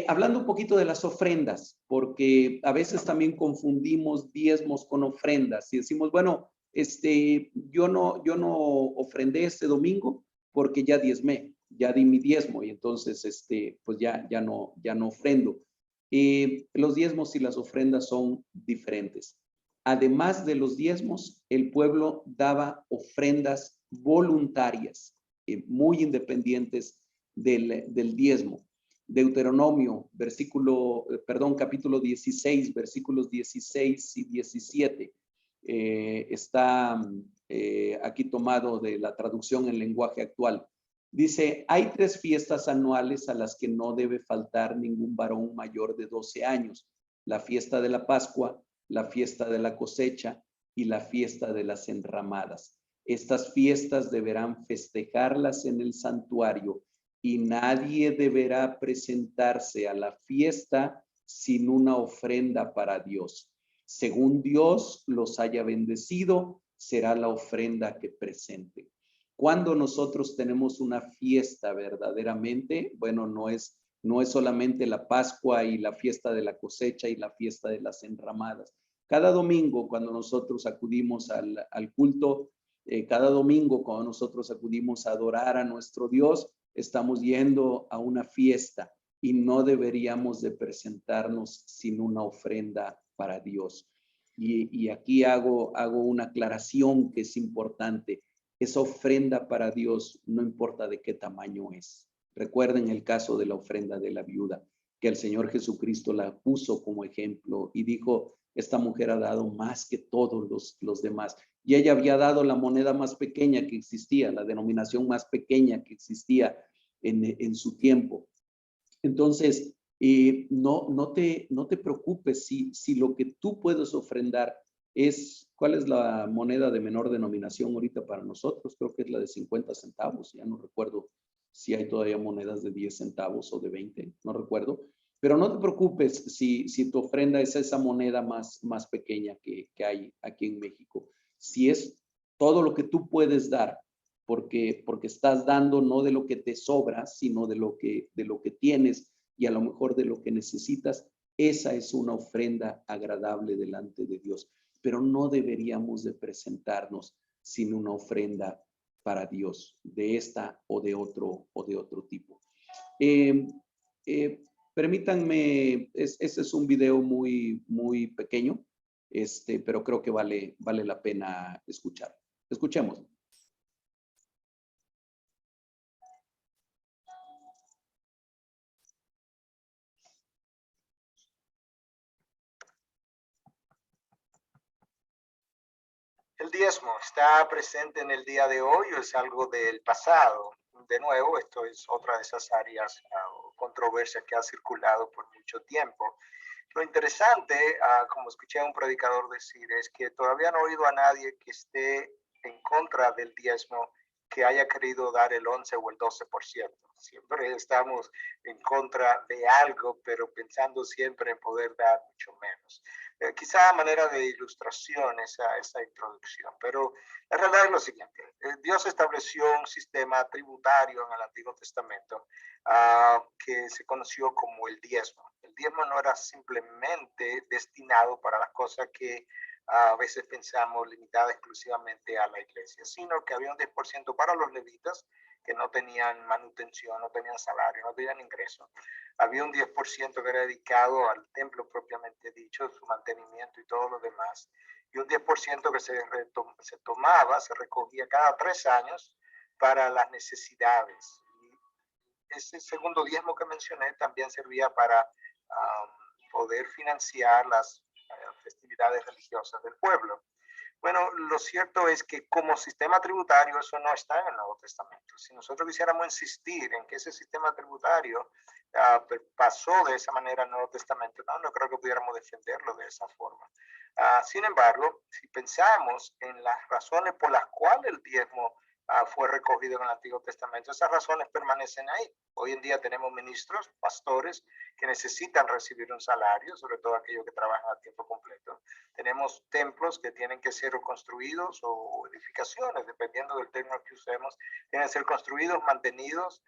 hablando un poquito de las ofrendas, porque a veces también confundimos diezmos con ofrendas y decimos, bueno, yo no ofrendé este domingo porque ya diezmé, ya di mi diezmo y entonces pues ya no ofrendo. Los diezmos y las ofrendas son diferentes. Además de los diezmos, el pueblo daba ofrendas voluntarias, muy independientes del diezmo. Deuteronomio, capítulo 16, versículos 16 y 17. Está aquí tomado de la traducción en lenguaje actual. Dice, hay 3 fiestas anuales a las que no debe faltar ningún varón mayor de 12 años. La fiesta de la Pascua, la fiesta de la cosecha y la fiesta de las enramadas. Estas fiestas deberán festejarlas en el santuario y nadie deberá presentarse a la fiesta sin una ofrenda para Dios. Según Dios los haya bendecido, será la ofrenda que presente. Cuando nosotros tenemos una fiesta verdaderamente, bueno, no es solamente la Pascua y la fiesta de la cosecha y la fiesta de las enramadas. Cada domingo cuando nosotros acudimos al culto, cada domingo cuando nosotros acudimos a adorar a nuestro Dios, estamos yendo a una fiesta y no deberíamos de presentarnos sin una ofrenda para Dios. Y aquí hago una aclaración que es importante. Esa ofrenda para Dios no importa de qué tamaño es. Recuerden el caso de la ofrenda de la viuda, que el Señor Jesucristo la puso como ejemplo y dijo, esta mujer ha dado más que todos los demás. Y ella había dado la moneda más pequeña que existía, la denominación más pequeña que existía en su tiempo. Entonces, no te preocupes si lo que tú puedes ofrendar es, ¿cuál es la moneda de menor denominación ahorita para nosotros? Creo que es la de 50 centavos, ya no recuerdo si hay todavía monedas de 10 centavos o de 20, no recuerdo. Pero no te preocupes si tu ofrenda es esa moneda más pequeña que hay aquí en México. Si es todo lo que tú puedes dar, porque estás dando no de lo que te sobra, sino de lo que tienes y a lo mejor de lo que necesitas, esa es una ofrenda agradable delante de Dios. Pero no deberíamos de presentarnos sin una ofrenda para Dios, de esta o de otro tipo. Permítanme, este es un video muy pequeño, pero creo que vale la pena escuchar. Escuchemos. ¿El diezmo está presente en el día de hoy o es algo del pasado? De nuevo, esto es otra de esas áreas o controversias que ha circulado por mucho tiempo. Lo interesante, como escuché a un predicador decir, es que todavía no he oído a nadie que esté en contra del diezmo que haya querido dar el 11 o el 12%. Siempre estamos en contra de algo, pero pensando siempre en poder dar mucho menos. Quizá a manera de ilustración esa introducción, pero la realidad es lo siguiente. Dios estableció un sistema tributario en el Antiguo Testamento que se conoció como el diezmo. El diezmo no era simplemente destinado para las cosas que a veces pensamos limitada exclusivamente a la iglesia, sino que había un 10% para los levitas que no tenían manutención, no tenían salario, no tenían ingreso. Había un 10% que era dedicado al templo propiamente dicho, su mantenimiento y todo lo demás. Y un 10% que se recogía cada 3 años para las necesidades. Y ese segundo diezmo que mencioné también servía para poder financiar las festividades religiosas del pueblo. Bueno, lo cierto es que como sistema tributario eso no está en el Nuevo Testamento. Si nosotros quisiéramos insistir en que ese sistema tributario pasó de esa manera al Nuevo Testamento, no creo que pudiéramos defenderlo de esa forma. Sin embargo, si pensamos en las razones por las cuales el diezmo fue recogido en el Antiguo Testamento, esas razones permanecen ahí. Hoy en día tenemos ministros, pastores, que necesitan recibir un salario, sobre todo aquellos que trabajan a tiempo completo. Tenemos templos que tienen que ser construidos o edificaciones, dependiendo del término que usemos, tienen que ser construidos, mantenidos,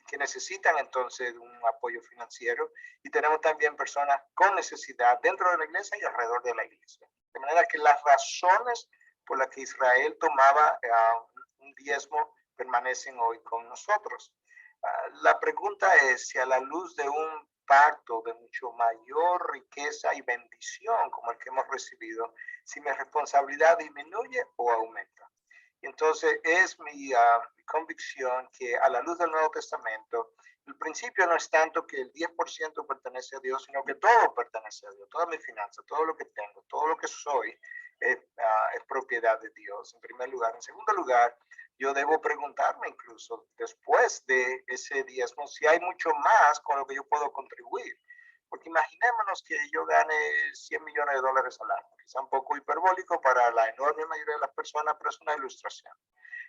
que necesitan entonces un apoyo financiero. Y tenemos también personas con necesidad dentro de la iglesia y alrededor de la iglesia. De manera que las razones por las que Israel tomaba un diezmo permanecen hoy con nosotros. La pregunta es si a la luz de un pacto de mucho mayor riqueza y bendición como el que hemos recibido, si mi responsabilidad disminuye o aumenta. Entonces es mi convicción que a la luz del Nuevo Testamento, el principio no es tanto que el 10% pertenece a Dios, sino que todo pertenece a Dios, toda mi finanza, todo lo que tengo, todo lo que soy es propiedad de Dios, en primer lugar. En segundo lugar, yo debo preguntarme incluso después de ese diezmo si hay mucho más con lo que yo puedo contribuir. Porque imaginémonos que yo gane 100 millones de dólares al año. Quizá un poco hiperbólico para la enorme mayoría de las personas, pero es una ilustración.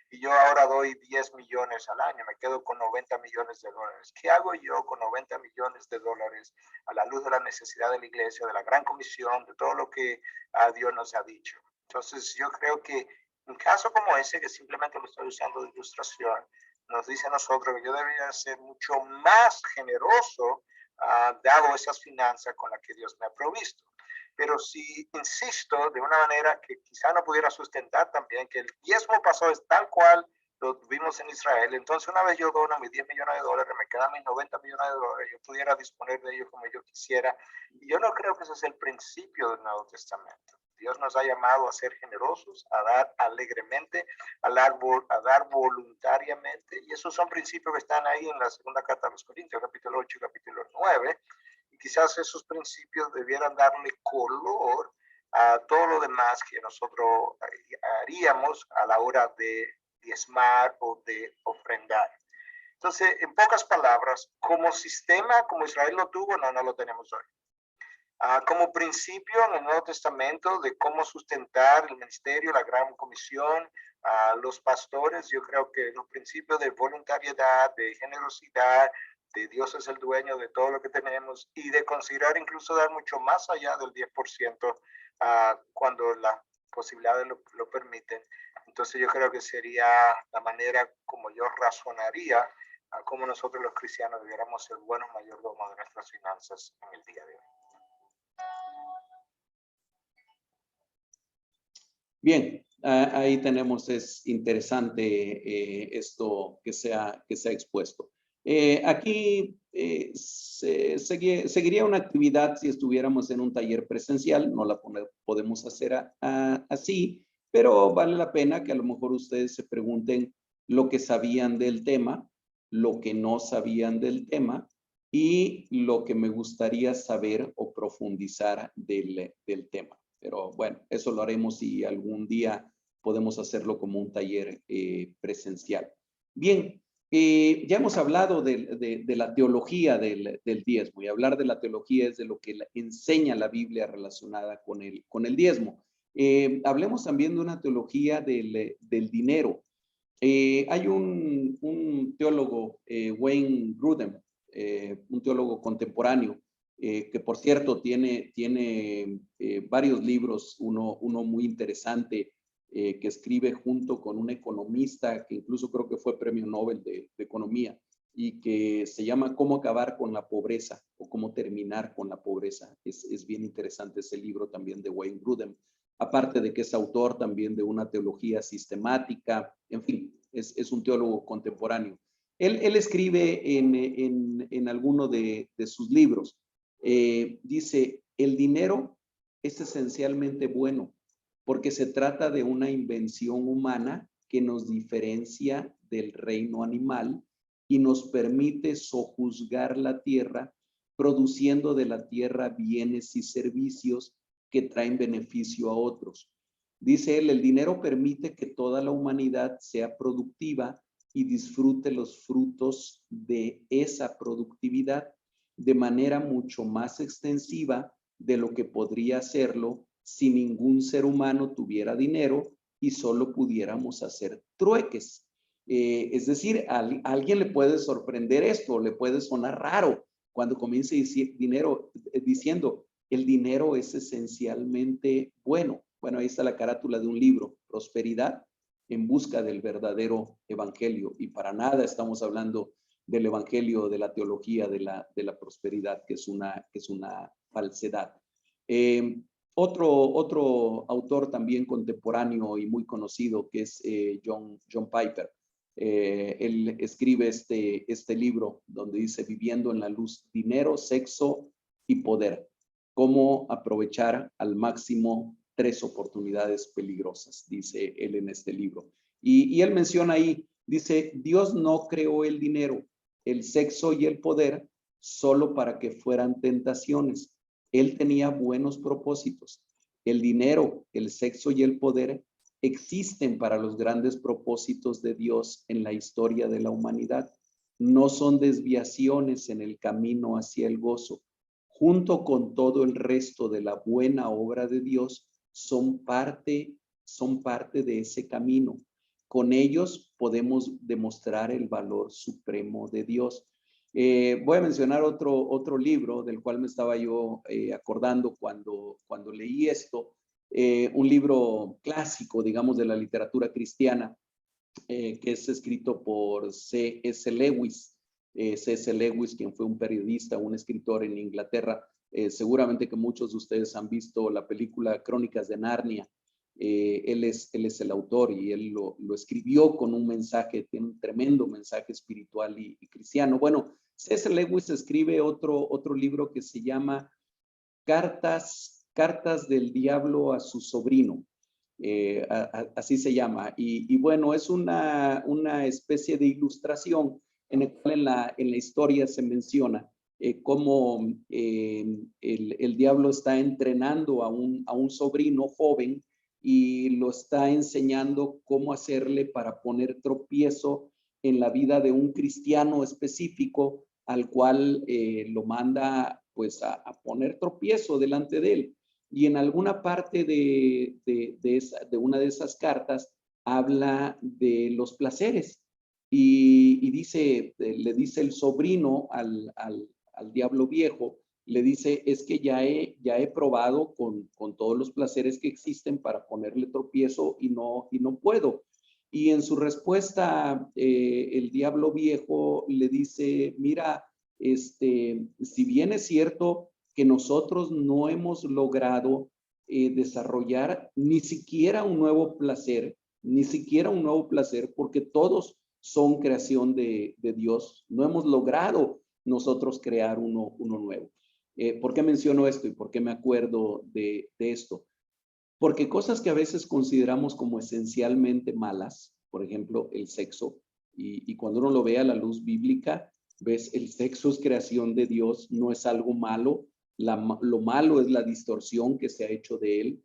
Y yo ahora doy 10 millones al año, me quedo con 90 millones de dólares. ¿Qué hago yo con 90 millones de dólares a la luz de la necesidad de la iglesia, de la gran comisión, de todo lo que Dios nos ha dicho? Entonces yo creo que Un caso como ese, que simplemente lo estoy usando de ilustración, nos dice a nosotros que yo debería ser mucho más generoso dado esas finanzas con las que Dios me ha provisto. Pero si insisto de una manera que quizá no pudiera sustentar también, que el diezmo pasó es tal cual lo vimos en Israel, entonces una vez yo dono mis 10 millones de dólares, me quedan mis 90 millones de dólares, yo pudiera disponer de ellos como yo quisiera. Y yo no creo que ese es el principio del Nuevo Testamento. Dios nos ha llamado a ser generosos, a dar alegremente, a dar voluntariamente, y esos son principios que están ahí en la segunda carta a los Corintios, capítulo 8 y capítulo 9, y quizás esos principios debieran darle color a todo lo demás que nosotros haríamos a la hora de diezmar o de ofrendar. Entonces, en pocas palabras, como sistema, como Israel lo tuvo, no lo tenemos hoy. Como principio en el Nuevo Testamento de cómo sustentar el ministerio, la gran comisión, los pastores, yo creo que los principios de voluntariedad, de generosidad, de Dios es el dueño de todo lo que tenemos y de considerar incluso dar mucho más allá del 10% cuando las posibilidades lo permiten. Entonces yo creo que sería la manera como yo razonaría cómo nosotros los cristianos debiéramos ser buenos mayordomos de nuestras finanzas en el día de hoy. Bien, ahí tenemos, es interesante esto que se ha expuesto. Aquí seguiría una actividad si estuviéramos en un taller presencial, no la podemos hacer así, pero vale la pena que a lo mejor ustedes se pregunten lo que sabían del tema, lo que no sabían del tema y lo que me gustaría saber o profundizar del tema. Pero bueno, eso lo haremos si algún día podemos hacerlo como un taller presencial. Bien, ya hemos hablado de la teología del diezmo, y hablar de la teología es de lo que enseña la Biblia relacionada con el diezmo. Hablemos también de una teología del dinero. Hay un teólogo, Wayne Grudem, un teólogo contemporáneo, que por cierto tiene varios libros, uno muy interesante que escribe junto con un economista que incluso creo que fue premio Nobel de Economía, y que se llama Cómo acabar con la pobreza o cómo terminar con la pobreza. Es bien interesante ese libro también de Wayne Grudem, aparte de que es autor también de una teología sistemática, en fin, es un teólogo contemporáneo. Él escribe en alguno de sus libros, dice, el dinero es esencialmente bueno porque se trata de una invención humana que nos diferencia del reino animal y nos permite sojuzgar la tierra, produciendo de la tierra bienes y servicios que traen beneficio a otros. Dice él, el dinero permite que toda la humanidad sea productiva y disfrute los frutos de esa productividad de manera mucho más extensiva de lo que podría hacerlo si ningún ser humano tuviera dinero y solo pudiéramos hacer trueques. Es decir, a alguien le puede sorprender esto, le puede sonar raro cuando comience a decir dinero, diciendo, el dinero es esencialmente bueno. Bueno, ahí está la carátula de un libro, Prosperidad en busca del verdadero evangelio. Y para nada estamos hablando del evangelio, de la teología de la prosperidad, que es una falsedad. Otro autor también contemporáneo y muy conocido, que es John Piper. Él escribe este libro donde dice Viviendo en la luz, dinero, sexo y poder. Cómo aprovechar al máximo 3 oportunidades peligrosas, dice él en este libro. Y él menciona ahí, dice, Dios no creó el dinero, el sexo y el poder solo para que fueran tentaciones. Él tenía buenos propósitos. El dinero, el sexo y el poder existen para los grandes propósitos de Dios en la historia de la humanidad. No son desviaciones en el camino hacia el gozo. Junto con todo el resto de la buena obra de Dios, son parte de ese camino. Con ellos podemos demostrar el valor supremo de Dios. Voy a mencionar otro libro del cual me estaba yo acordando cuando leí esto. un libro clásico, digamos, de la literatura cristiana, que es escrito por C.S. Lewis. C.S. Lewis, quien fue un periodista, un escritor en Inglaterra. Seguramente que muchos de ustedes han visto la película Crónicas de Narnia. Él es el autor y él lo escribió con un mensaje, tiene un tremendo mensaje espiritual y cristiano. Bueno, C.S. Lewis escribe otro libro que se llama Cartas del Diablo a su sobrino. Así se llama. Y bueno, es una especie de ilustración en la cual en la historia se menciona cómo el diablo está entrenando a un sobrino joven y lo está enseñando cómo hacerle para poner tropiezo en la vida de un cristiano específico al cual lo manda pues a poner tropiezo delante de él. Y en alguna parte de una de esas cartas habla de los placeres y dice, le dice el sobrino al diablo viejo, le dice, es que ya he probado con todos los placeres que existen para ponerle tropiezo y no puedo. Y en su respuesta, el diablo viejo le dice, mira, si bien es cierto que nosotros no hemos logrado desarrollar ni siquiera un nuevo placer, porque todos son creación de Dios. No hemos logrado nosotros crear uno nuevo. ¿Por qué menciono esto y por qué me acuerdo de esto? Porque cosas que a veces consideramos como esencialmente malas, por ejemplo, el sexo, y cuando uno lo ve a la luz bíblica, ves, el sexo es creación de Dios, no es algo malo. Lo malo es la distorsión que se ha hecho de él.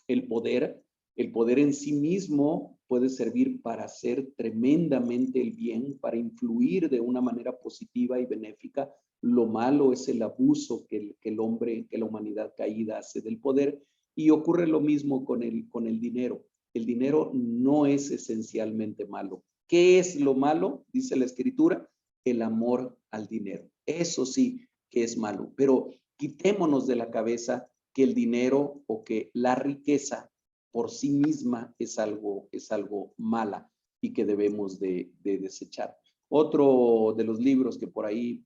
El poder en sí mismo puede servir para hacer tremendamente el bien, para influir de una manera positiva y benéfica. Lo malo es el abuso que el hombre, que la humanidad caída hace del poder. Y ocurre lo mismo con el dinero. El dinero no es esencialmente malo. ¿Qué es lo malo? Dice la Escritura, el amor al dinero. Eso sí que es malo, pero quitémonos de la cabeza que el dinero o que la riqueza por sí misma es algo mala y que debemos de desechar. Otro de los libros que por ahí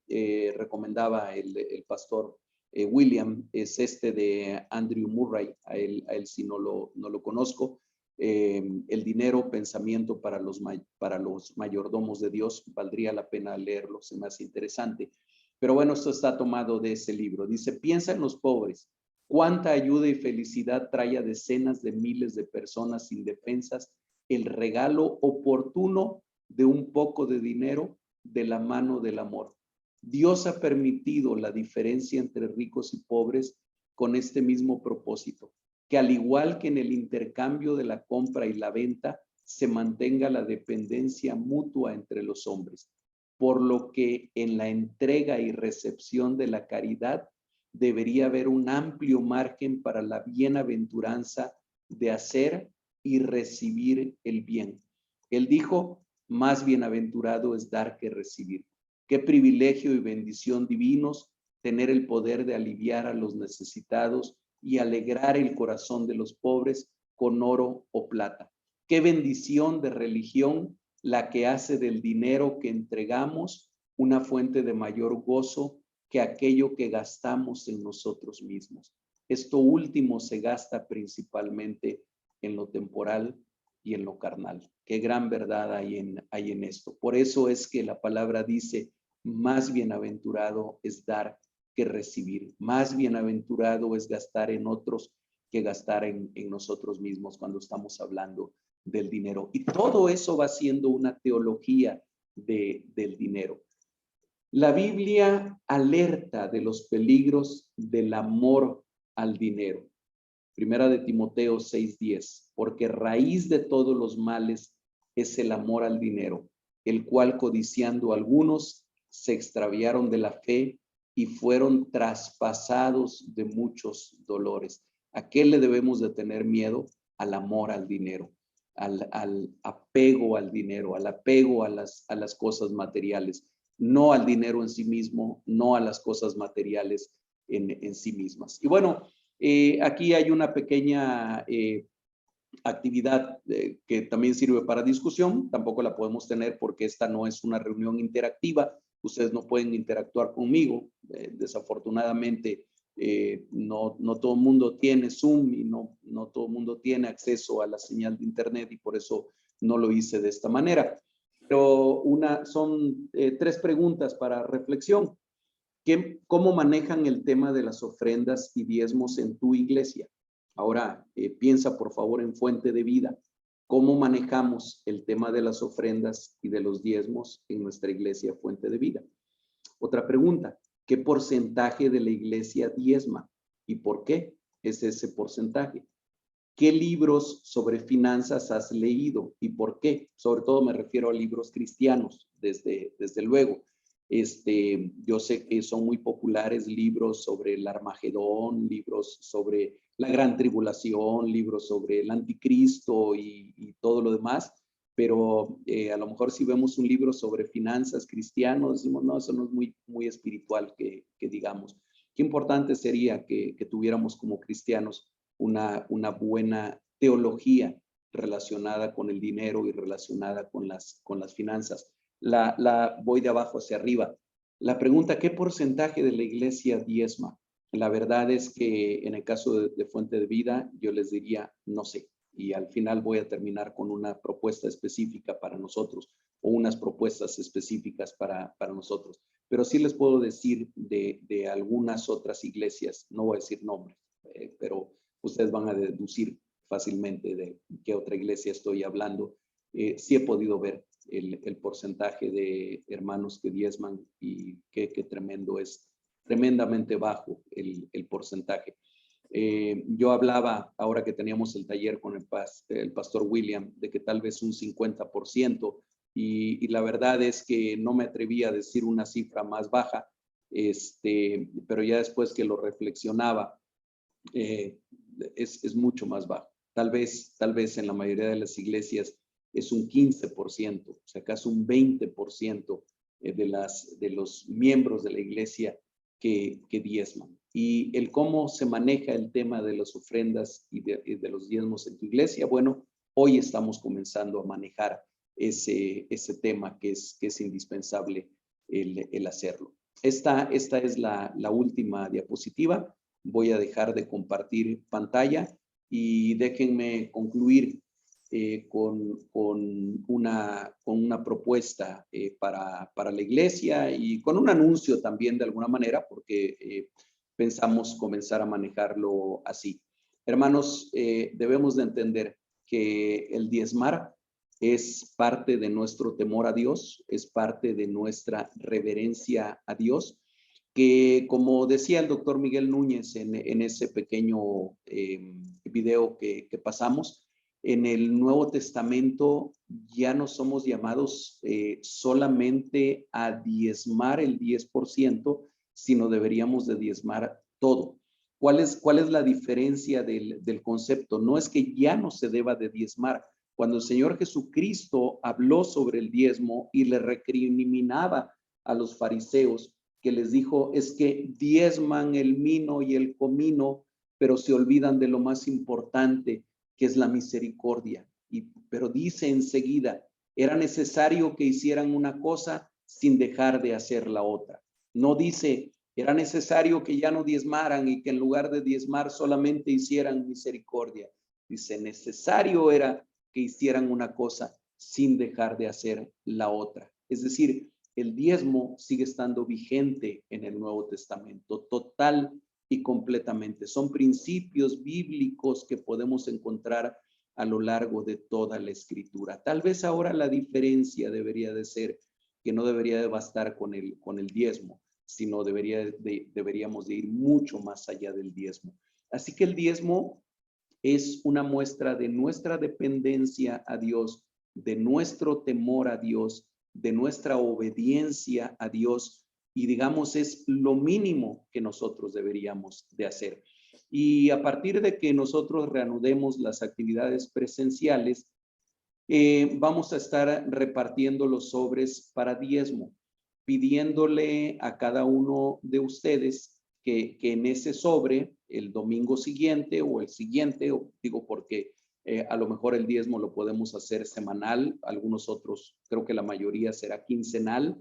recomendaba el pastor William es de Andrew Murray. A él sí no lo conozco. El dinero, pensamiento para los mayordomos de Dios. Valdría la pena leerlo, se me hace interesante. Pero bueno, esto está tomado de ese libro. Dice, piensa en los pobres. Cuánta ayuda y felicidad trae a decenas de miles de personas indefensas el regalo oportuno de un poco de dinero de la mano del amor. Dios ha permitido la diferencia entre ricos y pobres con este mismo propósito, que al igual que en el intercambio de la compra y la venta, se mantenga la dependencia mutua entre los hombres, por lo que en la entrega y recepción de la caridad debería haber un amplio margen para la bienaventuranza de hacer y recibir el bien. Él dijo, más bienaventurado es dar que recibir. Qué privilegio y bendición divinos tener el poder de aliviar a los necesitados y alegrar el corazón de los pobres con oro o plata. Qué bendición de religión la que hace del dinero que entregamos una fuente de mayor gozo que aquello que gastamos en nosotros mismos. Esto último se gasta principalmente en lo temporal y en lo carnal. Qué gran verdad hay en esto. Por eso es que la palabra dice, más bienaventurado es dar que recibir. Más bienaventurado es gastar en otros que gastar en nosotros mismos cuando estamos hablando del dinero. Y todo eso va siendo una teología del dinero. La Biblia alerta de los peligros del amor al dinero. Primera de Timoteo 6:10, porque raíz de todos los males es el amor al dinero, el cual codiciando algunos se extraviaron de la fe y fueron traspasados de muchos dolores. ¿A qué le debemos de tener miedo? Al amor al dinero, al apego al dinero, al apego a las cosas materiales, no al dinero en sí mismo, no a las cosas materiales en sí mismas. Y bueno, Aquí hay una pequeña actividad que también sirve para discusión. Tampoco la podemos tener porque esta no es una reunión interactiva. Ustedes no pueden interactuar conmigo. Desafortunadamente, no todo el mundo tiene Zoom y no todo el mundo tiene acceso a la señal de internet, y por eso no lo hice de esta manera. Pero son 3 preguntas para reflexión. ¿Cómo manejan el tema de las ofrendas y diezmos en tu iglesia? Ahora, piensa por favor en Fuente de Vida. ¿Cómo manejamos el tema de las ofrendas y de los diezmos en nuestra iglesia Fuente de Vida? Otra pregunta, ¿qué porcentaje de la iglesia diezma? ¿Y por qué es ese porcentaje? ¿Qué libros sobre finanzas has leído y por qué? Sobre todo me refiero a libros cristianos, desde luego. Yo sé que son muy populares libros sobre el Armagedón, libros sobre la Gran Tribulación, libros sobre el Anticristo y todo lo demás, pero a lo mejor si vemos un libro sobre finanzas cristianos, decimos, no, eso no es muy espiritual que digamos. Qué importante sería que tuviéramos como cristianos una buena teología relacionada con el dinero y relacionada con las finanzas. Voy de abajo hacia arriba. La pregunta, ¿qué porcentaje de la iglesia diezma? La verdad es que en el caso de Fuente de Vida, yo les diría, no sé. Y al final voy a terminar con una propuesta específica para nosotros o unas propuestas específicas para nosotros. Pero sí les puedo decir de algunas otras iglesias, no voy a decir nombres, pero ustedes van a deducir fácilmente de qué otra iglesia estoy hablando. Sí he podido ver el porcentaje de hermanos que diezman y qué tremendo es, tremendamente bajo el porcentaje. Yo hablaba, ahora que teníamos el taller con el pastor William, de que tal vez un 50%, y la verdad es que no me atreví a decir una cifra más baja, pero ya después que lo reflexionaba, es mucho más bajo. Tal vez en la mayoría de las iglesias es un 15%, o sea, casi un 20% de los miembros de la iglesia que diezman. Y el cómo se maneja el tema de las ofrendas y de los diezmos en tu iglesia, bueno, hoy estamos comenzando a manejar ese tema que es indispensable el hacerlo. Esta es la última diapositiva. Voy a dejar de compartir pantalla y déjenme concluir con una propuesta para la iglesia y con un anuncio también de alguna manera, porque pensamos comenzar a manejarlo así. Hermanos, debemos de entender que el diezmar es parte de nuestro temor a Dios, es parte de nuestra reverencia a Dios, que como decía el doctor Miguel Núñez en ese pequeño video que pasamos, en el Nuevo Testamento ya no somos llamados solamente a diezmar el 10%, sino deberíamos de diezmar todo. ¿Cuál es la diferencia del concepto? No es que ya no se deba de diezmar. Cuando el Señor Jesucristo habló sobre el diezmo y le recriminaba a los fariseos, que les dijo, es que diezman el mino y el comino, pero se olvidan de lo más importante, que es la misericordia. Pero dice enseguida, era necesario que hicieran una cosa sin dejar de hacer la otra. No dice, era necesario que ya no diezmaran y que en lugar de diezmar solamente hicieran misericordia. Dice, necesario era que hicieran una cosa sin dejar de hacer la otra. Es decir, el diezmo sigue estando vigente en el Nuevo Testamento, total y completamente. Son principios bíblicos que podemos encontrar a lo largo de toda la Escritura. Tal vez ahora la diferencia debería de ser que no debería de bastar con el diezmo, sino deberíamos de ir mucho más allá del diezmo. Así que el diezmo es una muestra de nuestra dependencia a Dios, de nuestro temor a Dios, de nuestra obediencia a Dios, y digamos es lo mínimo que nosotros deberíamos de hacer. Y a partir de que nosotros reanudemos las actividades presenciales, vamos a estar repartiendo los sobres para diezmo, pidiéndole a cada uno de ustedes que en ese sobre el domingo siguiente o el siguiente, o digo porque a lo mejor el diezmo lo podemos hacer semanal, algunos otros, creo que la mayoría será quincenal,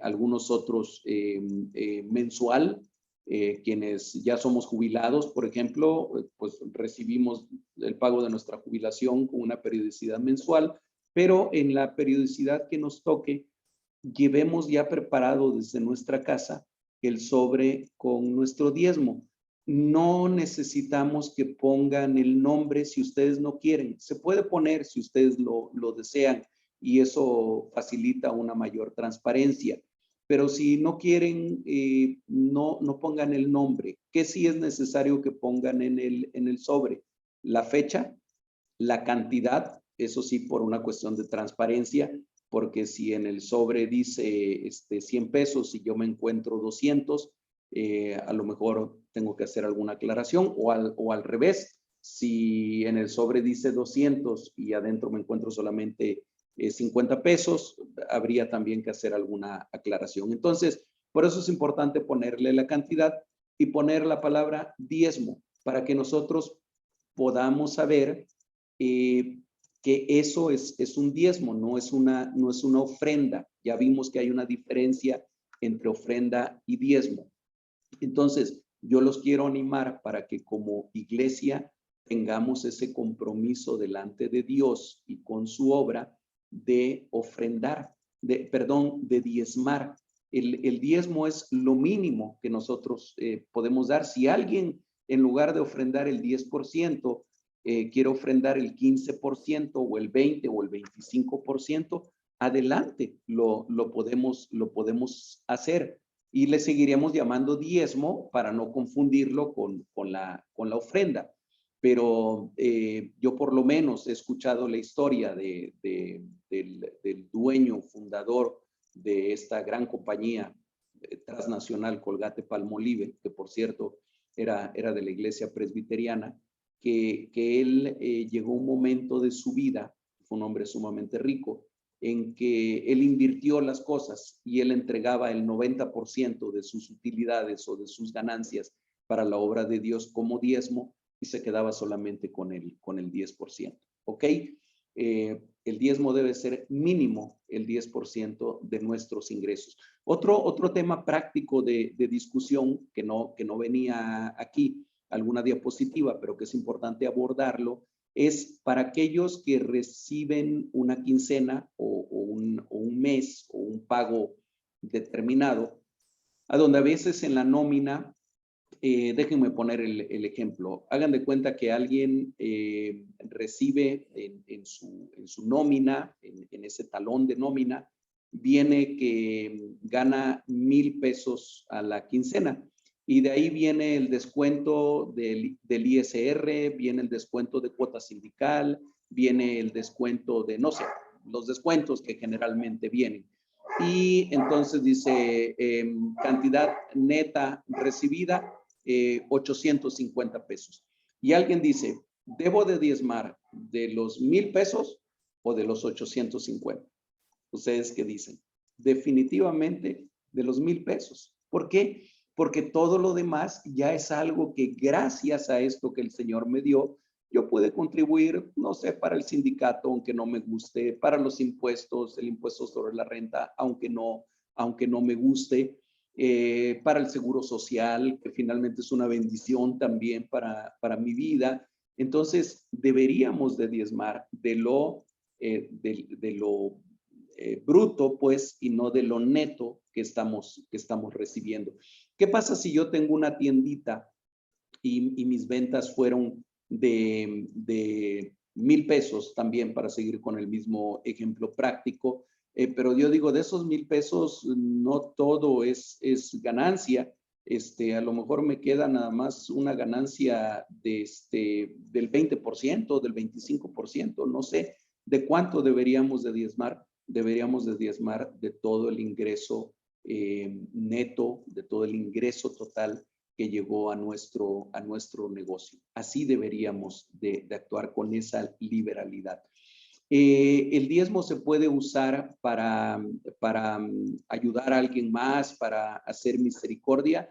algunos otros mensual. Quienes ya somos jubilados, por ejemplo, pues recibimos el pago de nuestra jubilación con una periodicidad mensual, pero en la periodicidad que nos toque, llevemos ya preparado desde nuestra casa el sobre con nuestro diezmo. No necesitamos que pongan el nombre si ustedes no quieren. Se puede poner si ustedes lo desean y eso facilita una mayor transparencia. Pero si no quieren, no pongan el nombre. ¿Qué sí es necesario que pongan en el sobre? La fecha, la cantidad, eso sí por una cuestión de transparencia, porque si en el sobre dice 100 pesos y yo me encuentro 200, a lo mejor tengo que hacer alguna aclaración o al revés. Si en el sobre dice 200 y adentro me encuentro solamente 50 pesos, habría también que hacer alguna aclaración. Entonces, por eso es importante ponerle la cantidad y poner la palabra diezmo para que nosotros podamos saber que eso es un diezmo, no es una ofrenda. Ya vimos que hay una diferencia entre ofrenda y diezmo. Entonces, yo los quiero animar para que como iglesia tengamos ese compromiso delante de Dios y con su obra de ofrendar, de diezmar. El diezmo es lo mínimo que nosotros podemos dar. Si alguien, en lugar de ofrendar el 10%, quiere ofrendar el 15% o el 20% o el 25%, adelante, lo podemos hacer. Y le seguiremos llamando diezmo para no confundirlo con la ofrenda. Pero yo por lo menos he escuchado la historia del dueño fundador de esta gran compañía transnacional Colgate-Palmolive, que por cierto era de la iglesia presbiteriana, que él llegó un momento de su vida, fue un hombre sumamente rico, en que él invirtió las cosas y él entregaba el 90% de sus utilidades o de sus ganancias para la obra de Dios como diezmo y se quedaba solamente con el 10%. ¿Ok? El diezmo debe ser mínimo el 10% de nuestros ingresos. Otro tema práctico de discusión que no venía aquí, alguna diapositiva, pero que es importante abordarlo, es para aquellos que reciben una quincena o un mes o un pago determinado, a donde a veces en la nómina, déjenme poner el ejemplo, hagan de cuenta que alguien recibe en su nómina, en ese talón de nómina, viene que gana 1,000 pesos a la quincena. Y de ahí viene el descuento del ISR, viene el descuento de cuota sindical, viene el descuento de, no sé, los descuentos que generalmente vienen. Y entonces dice cantidad neta recibida, 850 pesos. Y alguien dice, ¿debo de diezmar de los 1,000 pesos o de los 850? ¿Ustedes qué dicen? Definitivamente de los 1,000 pesos. ¿Por qué? Porque todo lo demás ya es algo que gracias a esto que el Señor me dio, yo pude contribuir, no sé, para el sindicato, aunque no me guste, para los impuestos, el impuesto sobre la renta, aunque no me guste, para el seguro social, que finalmente es una bendición también para mi vida. Entonces, deberíamos de diezmar de lo bruto, pues, y no de lo neto que estamos recibiendo. ¿Qué pasa si yo tengo una tiendita y mis ventas fueron de 1,000 pesos también, para seguir con el mismo ejemplo práctico? Pero yo digo, de esos 1,000 pesos, no todo es ganancia. A lo mejor me queda nada más una ganancia del 20%, del 25%, no sé. ¿De cuánto deberíamos de diezmar? Deberíamos de diezmar de todo el ingreso neto, de todo el ingreso total que llegó a nuestro negocio. Así deberíamos de actuar, con esa liberalidad. El diezmo se puede usar para ayudar a alguien más, para hacer misericordia.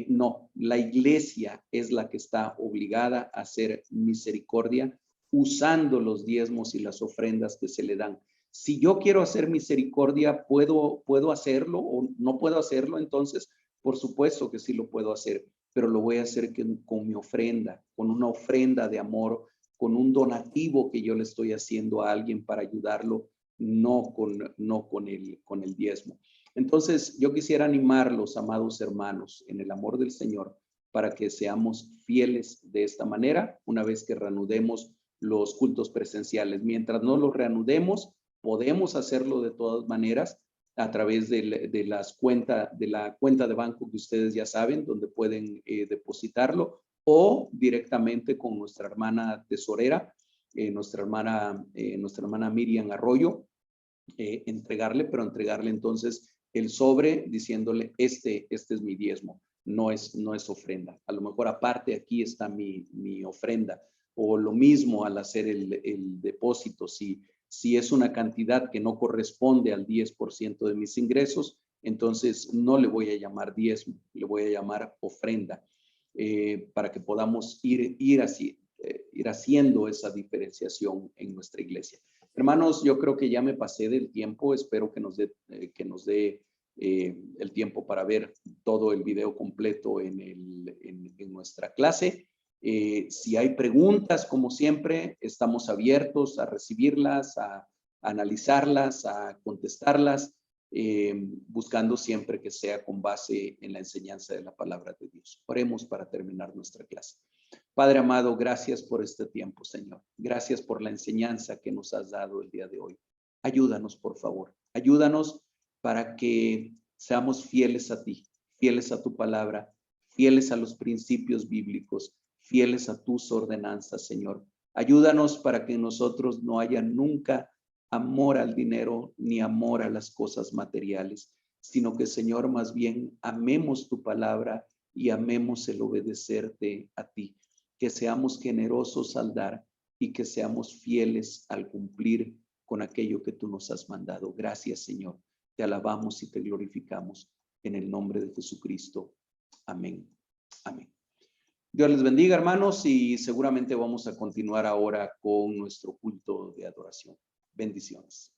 No, la iglesia es la que está obligada a hacer misericordia usando los diezmos y las ofrendas que se le dan. Si yo quiero hacer misericordia, ¿puedo hacerlo o no puedo hacerlo? Entonces, por supuesto que sí lo puedo hacer, pero lo voy a hacer con mi ofrenda, con una ofrenda de amor, con un donativo que yo le estoy haciendo a alguien para ayudarlo, no con el diezmo. Entonces, yo quisiera animarlos, amados hermanos, en el amor del Señor, para que seamos fieles de esta manera, una vez que reanudemos los cultos presenciales. Mientras no los reanudemos, podemos hacerlo de todas maneras a través de la cuenta de banco que ustedes ya saben, donde pueden depositarlo, o directamente con nuestra hermana tesorera, nuestra hermana Miriam Arroyo, pero entregarle entonces el sobre diciéndole, este es mi diezmo, no es ofrenda. A lo mejor aparte aquí está mi ofrenda, o lo mismo al hacer el depósito, si es una cantidad que no corresponde al 10% de mis ingresos, entonces no le voy a llamar diezmo, le voy a llamar ofrenda, para que podamos ir haciendo esa diferenciación en nuestra iglesia. Hermanos, yo creo que ya me pasé del tiempo. Espero que nos dé el tiempo para ver todo el video completo en nuestra clase. Si hay preguntas, como siempre, estamos abiertos a recibirlas, a analizarlas, a contestarlas, buscando siempre que sea con base en la enseñanza de la palabra de Dios. Oremos para terminar nuestra clase. Padre amado, gracias por este tiempo, Señor. Gracias por la enseñanza que nos has dado el día de hoy. Ayúdanos, por favor. Ayúdanos para que seamos fieles a ti, fieles a tu palabra, fieles a los principios bíblicos, fieles a tus ordenanzas, Señor. Ayúdanos para que en nosotros no haya nunca amor al dinero ni amor a las cosas materiales, sino que, Señor, más bien amemos tu palabra y amemos el obedecerte a ti. Que seamos generosos al dar y que seamos fieles al cumplir con aquello que tú nos has mandado. Gracias, Señor. Te alabamos y te glorificamos en el nombre de Jesucristo. Amén. Amén. Dios les bendiga, hermanos, y seguramente vamos a continuar ahora con nuestro culto de adoración. Bendiciones.